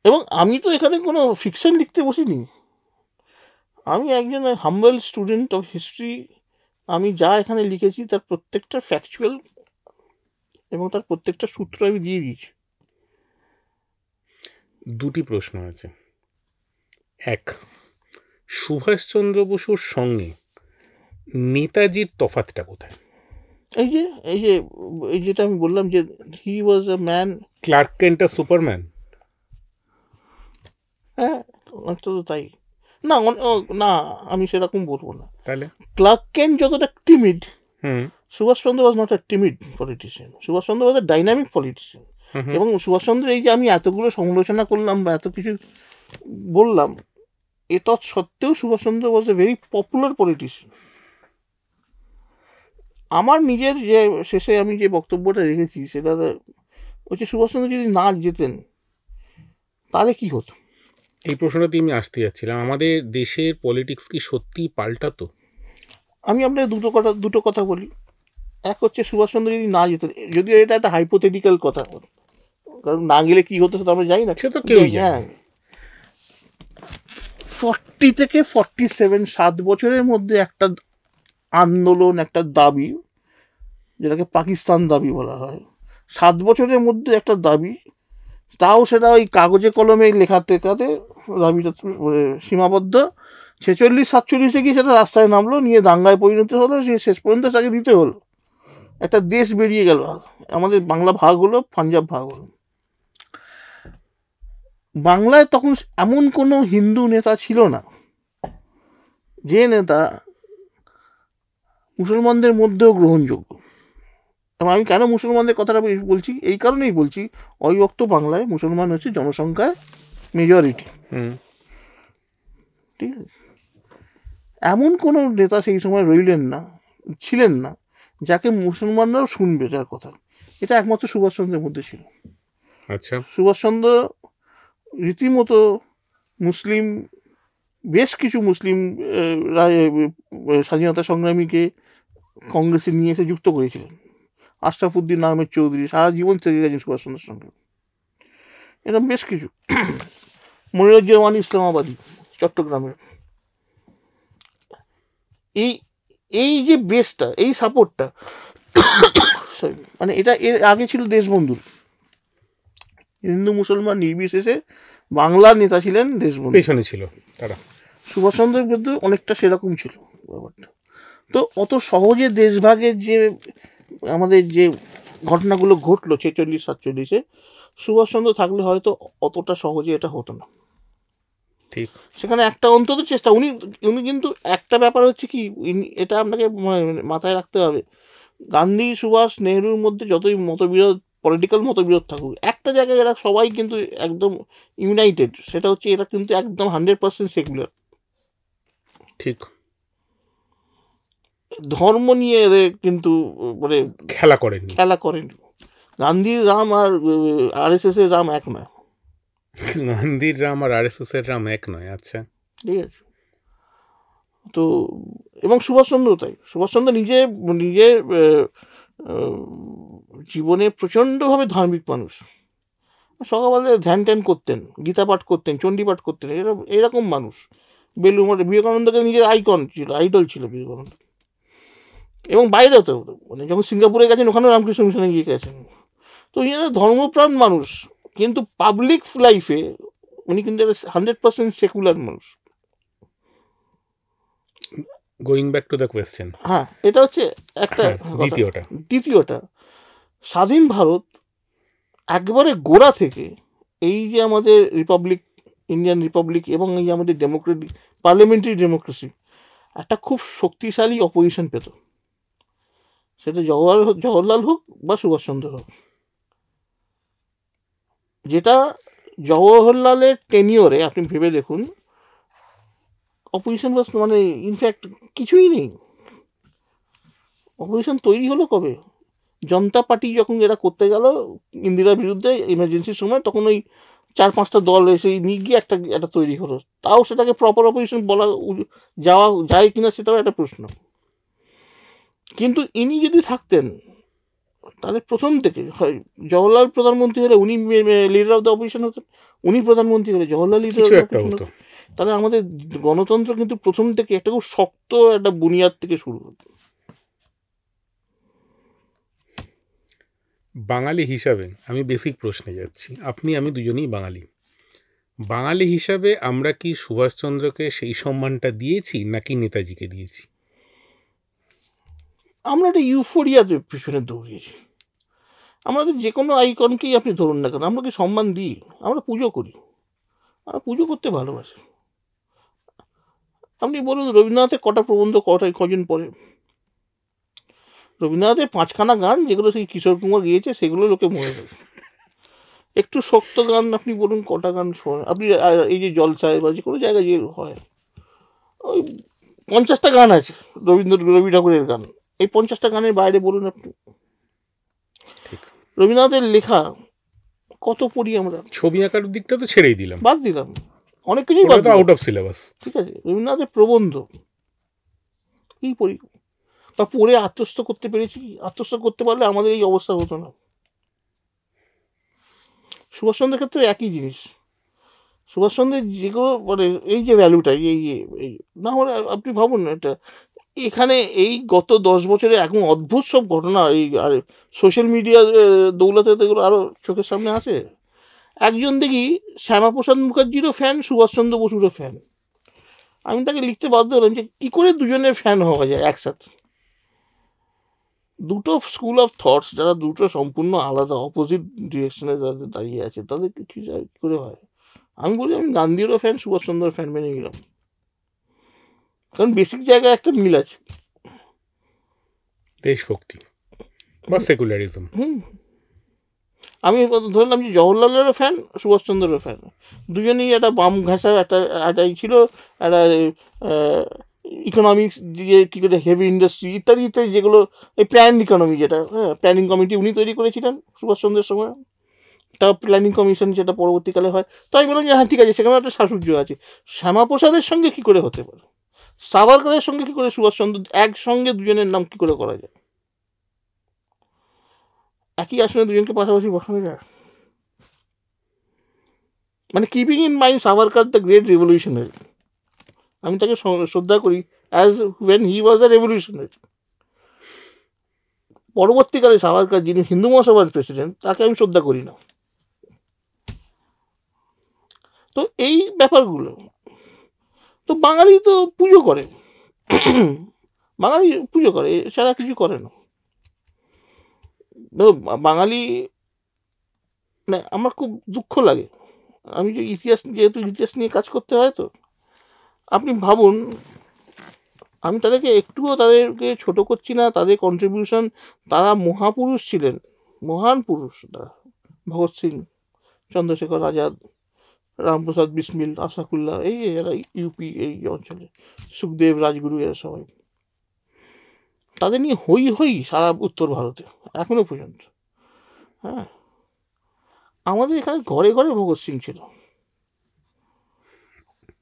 এবং আমি তো এখানে কোনো ফিকশন লিখতে বসিনি, আমি একজন হাম্বল স্টুডেন্ট অফ হিস্ট্রি। আমি যা এখানে লিখেছি তার প্রত্যেকটা ফ্যাকচুয়াল এবং তার প্রত্যেকটা সূত্র আমি দিয়ে দিয়েছি। দুটি প্রশ্ন আছে। এক, সুভাষচন্দ্র বসুর সঙ্গে নেতাজির তফাৎটা কোথায়? এই যেটা আমি বললাম যে he was a man, Clark Kent Superman. হ্যাঁ, অন্তত তাই না, না আমি সেরকম বলবো না। তাহলে ক্লার্ক কেন্ট যতটা timid, Subhas Chandra was not a timid politician, Subhas Chandra was a dynamic politician. এবং সুভাষচন্দ্র এই যে আমি এতগুলো সমালোচনা করলাম বা এত কিছু বললাম, এটা সত্ত্বেও সুভাষচন্দ্র ওয়াজ এ ভেরি পপুলার পলিটিশিয়ান। আমার নিজের যে শেষে আমি যে বক্তব্যটা রেখেছি সেটা হচ্ছে, সুভাষচন্দ্র যদি না যেতেন তাহলে কি হতো? এই প্রশ্নটাতে আমি আসতে যাচ্ছিলাম, আমাদের দেশের পলিটিক্স কি সত্যি পাল্টাতো? আমি আপনাকে দুটো কথা বলি। এক হচ্ছে, সুভাষচন্দ্র যদি না যেতেন, যদিও এটা একটা হাইপোথেটিক্যাল কথা, কারণ না গেলে কি হতো সেটা আমরা জানি না, সে তো কেউই জানে। হ্যাঁ, 40 থেকে 47 7 বছরের মধ্যে একটা আন্দোলন, একটা দাবি, যেটাকে পাকিস্তান দাবি বলা হয়, 7 বছরের মধ্যে একটা দাবি, তাও সেটা ওই কাগজে কলমে লেখাতে দাবিটা সীমাবদ্ধ। 46-47 গিয়ে সেটা রাস্তায় নামলো, নিয়ে দাঙ্গায় পরিণত হলো, সে শেষ পর্যন্ত তাকে দিতে হলো। একটা দেশ বেরিয়ে গেল, আমাদের বাংলা ভাগ হলো, পাঞ্জাব ভাগ হলো। বাংলায় তখন এমন কোনো হিন্দু নেতা ছিল না যে নেতা মুসলমানদের মধ্যেও গ্রহণযোগ্য। এবং আমি কেন মুসলমানদের কথাটা বলছি, এই কারণেই বলছি, অবিভক্ত বাংলায় মুসলমান হচ্ছে জনসংখ্যায় মেজরিটি, ঠিক আছে? এমন কোনো নেতা সেই সময় ছিলেন না যাকে মুসলমানরাও শুনবে, যার কথা। এটা একমাত্র সুভাষচন্দ্রের মধ্যে ছিল। আচ্ছা, সুভাষচন্দ্র রীতিমতো মুসলিম, বেশ কিছু মুসলিম স্বাধীনতা সংগ্রামীকে কংগ্রেসে নিয়ে এসে যুক্ত করেছিলেন। আশরাফুদ্দিন আহমেদ চৌধুরী সারা জীবন থেকে গেছেন সুভাষচন্দ্রের সঙ্গে, এরকম বেশ কিছু। মনিরুজ্জামান ইসলামাবাদী চট্টগ্রামের। এই যে বেসটা, এই সাপোর্টটা, মানে এটা এর আগে ছিল দেশবন্ধুর, হিন্দু মুসলমান নির্বিশেষে বাংলার নেতা ছিলেন দেশবন্ধু, পেছনে ছিল তারা। সুভাষচন্দ্রের বিরুদ্ধে অনেকটা সেরকম ছিল ব্যাপারটা। তো অত সহজে দেশভাগের যে আমাদের যে ঘটনাগুলো ঘটলো 46-47, সুভাষচন্দ্র থাকলে হয়তো অতটা সহজে এটা হতো না। ঠিক, সেখানে একটা অন্তত চেষ্টা, উনি কিন্তু একটা ব্যাপার হচ্ছে কি, এটা আপনাকে মাথায় রাখতে হবে, গান্ধী, সুভাষ, নেহরুর মধ্যে যতই মতবিরোধ, পলিটিক্যাল মতবিরোধ থাকুক, একটা জায়গায় এরা সবাই কিন্তু একদম ইউনাইটেড, সেটা হচ্ছে এরা কিন্তু একদম 100% সেকুলার। ঠিক, ধর্ম নিয়ে এদের কিন্তু মানে খেলা করেন। গান্ধীর রাম আর RSS এর রাম এক নয়, গান্ধীর রাম আর RSS এর রাম এক নয়। আচ্ছা, ঠিক আছে। তো এবং সুভাষচন্দ্র তাই, সুভাষচন্দ্র নিজের জীবনে প্রচণ্ডভাবে ধার্মিক মানুষ। সকালবেলা ধ্যান ট্যান করতেন, গীতা পাঠ করতেন, চণ্ডী পাঠ করতেন, এরকম মানুষ। বিবেকানন্দকে নিজের আইডল ছিল বিবেকানন্দ। এবং বাইরেও তো, মানে যখন সিঙ্গাপুরে গেছেন ওখানেও রামকৃষ্ণ মিশনে গিয়ে গেছেন। তো উনি একটা ধর্মপ্রাণ মানুষ, কিন্তু পাবলিক লাইফে উনি কিন্তু একটা 100% সেকুলার মানুষ। Going back to the question, হ্যাঁ, এটা হচ্ছে একটা কথা। দ্বিতীয়টা দ্বিতীয়টা, স্বাধীন ভারত একবারে গোড়া থেকে এই যে আমাদের রিপাবলিক, ইন্ডিয়ান রিপাবলিক এবং এই যে আমাদের ডেমোক্রেটিক পার্লামেন্টারি ডেমোক্রেসি, একটা খুব শক্তিশালী অপোজিশন পেত, সেটা জওহরলাল হোক বা সুভাষচন্দ্র হোক। যেটা জওহরলালের টেনিওরে আপনি ভেবে দেখুন, অপোজিশন মানে ইনফ্যাক্ট কিছুই নেই। অপোজিশন তৈরি হলো কবে? জনতা পার্টি যখন এরা করতে গেল ইন্দিরার বিরুদ্ধে ইমার্জেন্সির সময়, তখন ওই 4-5টা দল এসে নিয়ে গিয়ে একটা তৈরি হলো। তাও সেটাকে প্রপার অপোজিশন বলা যায় কিনা সেটাও একটা প্রশ্ন। কিন্তু ইনি যদি থাকতেন তাহলে প্রথম থেকে হয় জওহরলাল প্রধানমন্ত্রী হলে উনি লিডার অফ দ্য অপোজিশন হতেন, উনি প্রধানমন্ত্রী হলে জওহরলাল লিডার অফ কিছু দ্য একটা অপোজিশন হতো। হতেন। তাহলে আমাদের গণতন্ত্র কিন্তু প্রথম থেকে একটা খুব শক্ত একটা বুনিয়াদ থেকে শুরু হতো। বাঙালি হিসাবে আমি বেসিক প্রশ্নে যাচ্ছি, আপনি আমি দুজনেই বাঙালি। বাঙালি হিসাবে আমরা কি সুভাষচন্দ্রকে সেই সম্মানটা দিয়েছি নাকি নেতাজিকে দিয়েছি? আমরা একটা ইউফোরিয়াতে পিছনে দৌড়িয়েছি। আমাদের যে কোনো আইকনকেই আপনি ধরুন না কেন, আমরা কি সম্মান দিই? আমরা পুজো করি, আমরা পুজো করতে ভালোবাসি। আপনি বলুন রবীন্দ্রনাথের কটা প্রবন্ধ কজন পড়ে? রবীন্দ্রনাথের 5খানা গান যেগুলো সেই কিশোর কুমার গিয়েছে, সেগুলো লোকে মরে গেছে। একটু শক্ত গান আপনি বলুন কটা গান শোনেন আপনি? এই যে জলসায় বা যে কোনো জায়গায় যে হয়, ওই 50টা গান আছে রবি ঠাকুরের গান। এই 50টা গানের বাইরে বলুন আপনি ঠিক। রবীন্দ্রনাথের লেখা কত পড়ি আমরা? ছবি আঁকার দিকটা তো ছেড়েই দিলাম, বাদ দিলাম, অনেক কিছুই ওটা বাদ তো দিলাম, আউট অফ সিলেবাস। ঠিক আছে। রবীন্দ্রনাথের প্রবন্ধ কি পড়ি, বা পড়ে আত্মস্থ করতে পেরেছি? আত্মস্থ করতে পারলে আমাদের এই অবস্থা হতো না। সুভাষচন্দ্রের ক্ষেত্রে একই জিনিস। সুভাষচন্দ্রের যেগুলো মানে এই যে ভ্যালুটা, এই না হলে আপনি ভাবুন না, এটা এখানে এই গত 10 বছরে এখন অদ্ভুত সব ঘটনা, এই আর সোশ্যাল মিডিয়ার দৌলতে তো এগুলো আরও চোখের সামনে আসে। একজন দেখি শ্যামাপ্রসাদ মুখার্জিরও ফ্যান, সুভাষচন্দ্র বসুরও ফ্যান। আমি তাকে লিখতে বাধ্য হলাম যে কী করে দুজনের ফ্যান হওয়া যায় একসাথে। দুটো স্কুল অফ থটস, যারা দুটো সম্পূর্ণ আলাদা অপোজিট ডিরেকশনে যাদের দাঁড়িয়ে আছে, তাদের কী করে হয়? আমি বলি আমি গান্ধীরও ফ্যান, সুভাষচন্দ্রের ফ্যান মেনে নিলাম, কারণ বেসিক জায়গায় একটা মিল আছে। দেশভক্তি বা সেকুলারিজম। আমি ধরলাম যে জওহরলালেরও ফ্যান, সুভাষচন্দ্রেরও ফ্যান, দুজনেই একটা বাম ঘাসা একটাই ছিল, একটা ইকোনমিক্স দিয়ে কী করে হেভি ইন্ডাস্ট্রি ইত্যাদি ইত্যাদি, যেগুলো এই প্ল্যান ইকোনমি, যেটা প্ল্যানিং কমিটি উনি তৈরি করেছিলেন সুভাষচন্দ্রের সময়, তা প্ল্যানিং কমিশন যেটা পরবর্তীকালে হয়। তো আমি বললাম যে হ্যাঁ ঠিক আছে, সেখানে একটা শাশুর্য আছে। শ্যামাপ্রসাদের সঙ্গে কী করে হতে পারে, সাভারকরের সঙ্গে কী করে সুভাষচন্দ্র, একসঙ্গে দুজনের নাম কী করে করা যায়? একই আসনে দুজনকে পাশাপাশি বসানো যায়? মানে keeping in mind Savarkar the great revolutionary, আমি তাকে শ্রদ্ধা করি as when he was the revolutionary. পরবর্তীকালে সাভারকার, যিনি হিন্দু মহাসভার প্রেসিডেন্ট, তাকে আমি শ্রদ্ধা করি না। তো এই ব্যাপারগুলো, তো বাঙালি তো পুজো করে, বাঙালি পুজো করে, সারা কিছু করে না। বাঙালি মানে আমার খুব দুঃখ লাগে, আমি যে যেহেতু ইতিহাস নিয়ে কাজ করতে হয়, তো আপনি ভাবুন, আমি তাদেরকে ছোট করছি না, তাদের কন্ট্রিবিউশন, তারা মহাপুরুষ ছিলেন, মহান পুরুষ তারা। ভগৎ সিং, চন্দ্রশেখর আজাদ, রামপ্রসাদ বিসমিল, আশাকুল্লাহ, এই এরা ইউপি এই অঞ্চলে, সুখদেব, রাজগুরু, এরা সবাই, তাদের নিয়ে হই হই সারা উত্তর ভারতে এখনো পর্যন্ত। হ্যাঁ, আমাদের এখানে ঘরে ঘরে ভগৎ সিং ছিল।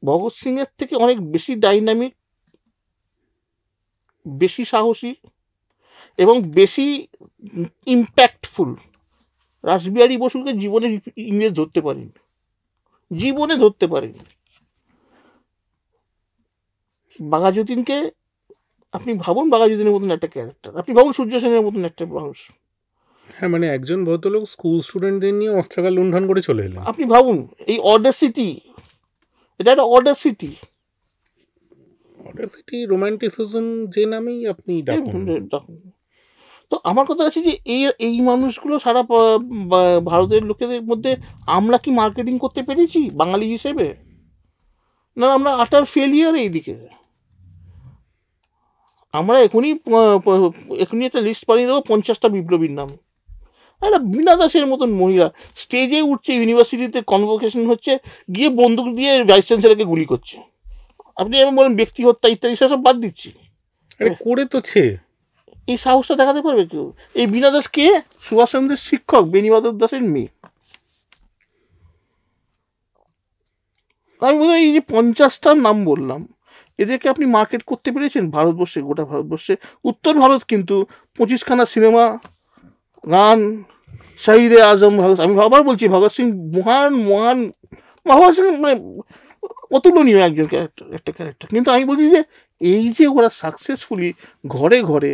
ভগৎ সিংয়ের থেকে অনেক বেশি ডাইনামিক, বেশি সাহসী এবং বেশি ইম্প্যাক্টফুল রাসবিহারী বসুকে জীবনে ইংরেজ ধরতে পারেনি, জীবনে ধরতে পারেনি। বাঘাযতীনকে আপনি ভাবুন, বাঘাযতীনের মতন একটা ক্যারেক্টার, আপনি ভাবুন সূর্য সেনের মতন একটা মানুষ, হ্যাঁ, মানে একজন ভদ্রলোক স্কুল স্টুডেন্টদের নিয়ে অস্ত্রাগার লুণ্ঠন করে চলে এলেন। আপনি ভাবুন, এই অডাসিটি, এটা একটা অডাসিটি। অডাসিটি, রোম্যান্টিসিজম, যে নামেই আপনি ডাকুন। তো আমার কথা আছে যে এই মানুষগুলো সারা ভারতের লোকেদের মধ্যে আমরা কি মার্কেটিং করতে পেরেছি বাঙালি হিসেবে? না, আমরা আটার ফেলিয়ার এই দিকে। আমরা এখনই একটা লিস্ট বানিয়ে দেবো 50টা বিপ্লবীর নাম। একটা বীণা দাসের মতন মহিলা স্টেজে উঠছে, ইউনিভার্সিটিতে কনভোকেশন হচ্ছে, গিয়ে বন্দুক দিয়ে ভাইস চ্যান্সেলরকে গুলি করছে। আপনি এবার বলেন ব্যক্তি হত্যা ইত্যাদি সেসব বাদ দিচ্ছি, করে তোছে। এই সাহসটা দেখাতে পারবে কেউ? এই বীণা দাস কে? সুভাষচন্দ্রের শিক্ষক বেণীমাধব দাসের মেয়ে। আমি বলি, এই যে 50টার নাম বললাম, এদেরকে আপনি মার্কেট করতে পেরেছেন ভারতবর্ষে, গোটা ভারতবর্ষে? উত্তর ভারত কিন্তু 25খানা সিনেমা, গান, শহীদে আজম ভগৎ, আমি আবার বলছি ভগৎ সিং মহান মহান, ভগৎ সিং মানে অতুলনীয় একজন একটা ক্যারেক্টার। কিন্তু আমি বলছি যে এই যে ওরা সাকসেসফুলি ঘরে ঘরে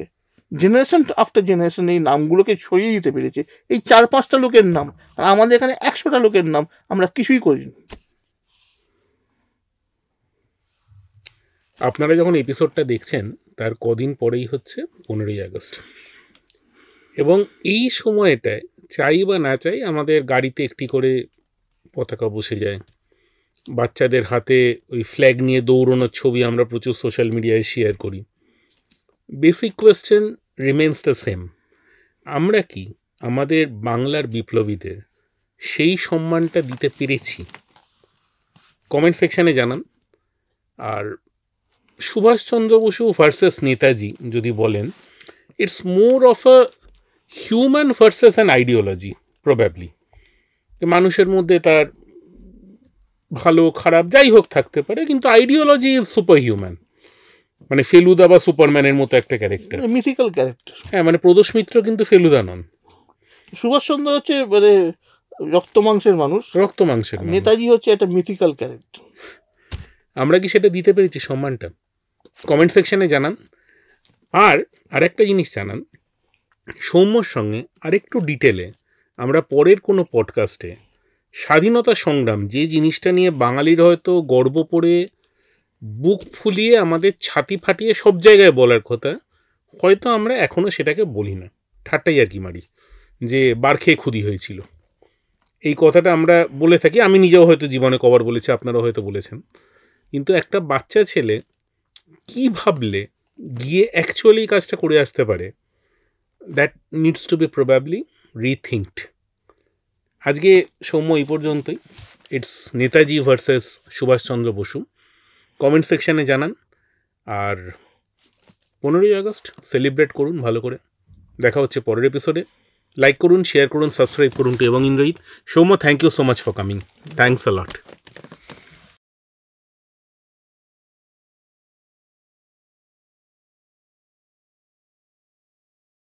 জেনারেশন আফটার জেনারেশন এই নামগুলোকে ছড়িয়ে দিতে পেরেছে, এই 4-5টা লোকের নাম, আর আমাদের এখানে 100টা লোকের নাম আমরা কিছুই করিনি। আপনারা যখন এপিসোডটা দেখছেন তার কদিন পরেই হচ্ছে 15ই আগস্ট, এবং এই সময়টায় চাই বা না চাই আমাদের গাড়িতে একটি করে পতাকা বসে যায়, বাচ্চাদের হাতে ওই ফ্ল্যাগ নিয়ে দৌড়ানোর ছবি আমরা প্রচুর সোশ্যাল মিডিয়ায় শেয়ার করি। Basic question remains the same, আমরা কি আমাদের বাংলার বিপ্লবীদের সেই সম্মানটা দিতে পেরেছি? কমেন্ট সেকশানে জানান। আর সুভাষচন্দ্র বসু ভার্সেস নেতাজি যদি বলেন, it's more of a human versus an ideology probably. মানুষের মধ্যে তার ভালো খারাপ যাই হোক থাকতে পারে, কিন্তু আইডিওলজি ইজ সুপার হিউম্যান। মানে ফেলুদা বা সুপারম্যানের মতো একটা ক্যারেক্টার, মিথিক্যাল ক্যারেক্টার। হ্যাঁ, মানে প্রদোষ মিত্র কিন্তু ফেলুদা নন। সুভাষচন্দ্র হচ্ছে মানে রক্ত মাংসের মানুষ, রক্ত মাংসের। নেতাজি হচ্ছে একটা মিথিক্যাল ক্যারেক্টার। আমরা কি সেটা দিতে পেরেছি সম্মানটা? কমেন্ট সেকশানে জানান। আর আরেকটা জিনিস জানান, সৌম্যর সঙ্গে আরেকটু ডিটেলে আমরা পরের কোনো পডকাস্টে স্বাধীনতা সংগ্রাম, যে জিনিসটা নিয়ে বাঙালির হয়তো গর্ব করে বুক ফুলিয়ে আমাদের ছাতি ফাটিয়ে সব জায়গায় বলার কথা, হয়তো আমরা এখনও সেটাকে বলি না, ঠাট্টাই আর কি মারি যে বার খেয়ে ক্ষুধি হয়েছিল। এই কথাটা আমরা বলে থাকি, আমি নিজেও হয়তো জীবনে কবার বলেছি, আপনারাও হয়তো বলেছেন। কিন্তু একটা বাচ্চা ছেলে কি ভাবলে গিয়ে অ্যাকচুয়ালি কাজটা করে আসতে পারে, that needs to be probably rethinked. আজকে সৌম্য এই পর্যন্তই। It's Netaji versus Subhashchandra Basu. Comment সেকশানে জানান। আর 15ই আগস্ট সেলিব্রেট করুন ভালো করে। দেখা হচ্ছে পরের এপিসোডে। লাইক করুন, শেয়ার করুন, সাবস্ক্রাইব করুন টু এবং Indrajit. Soumya, thank you so much for coming. Thanks a lot.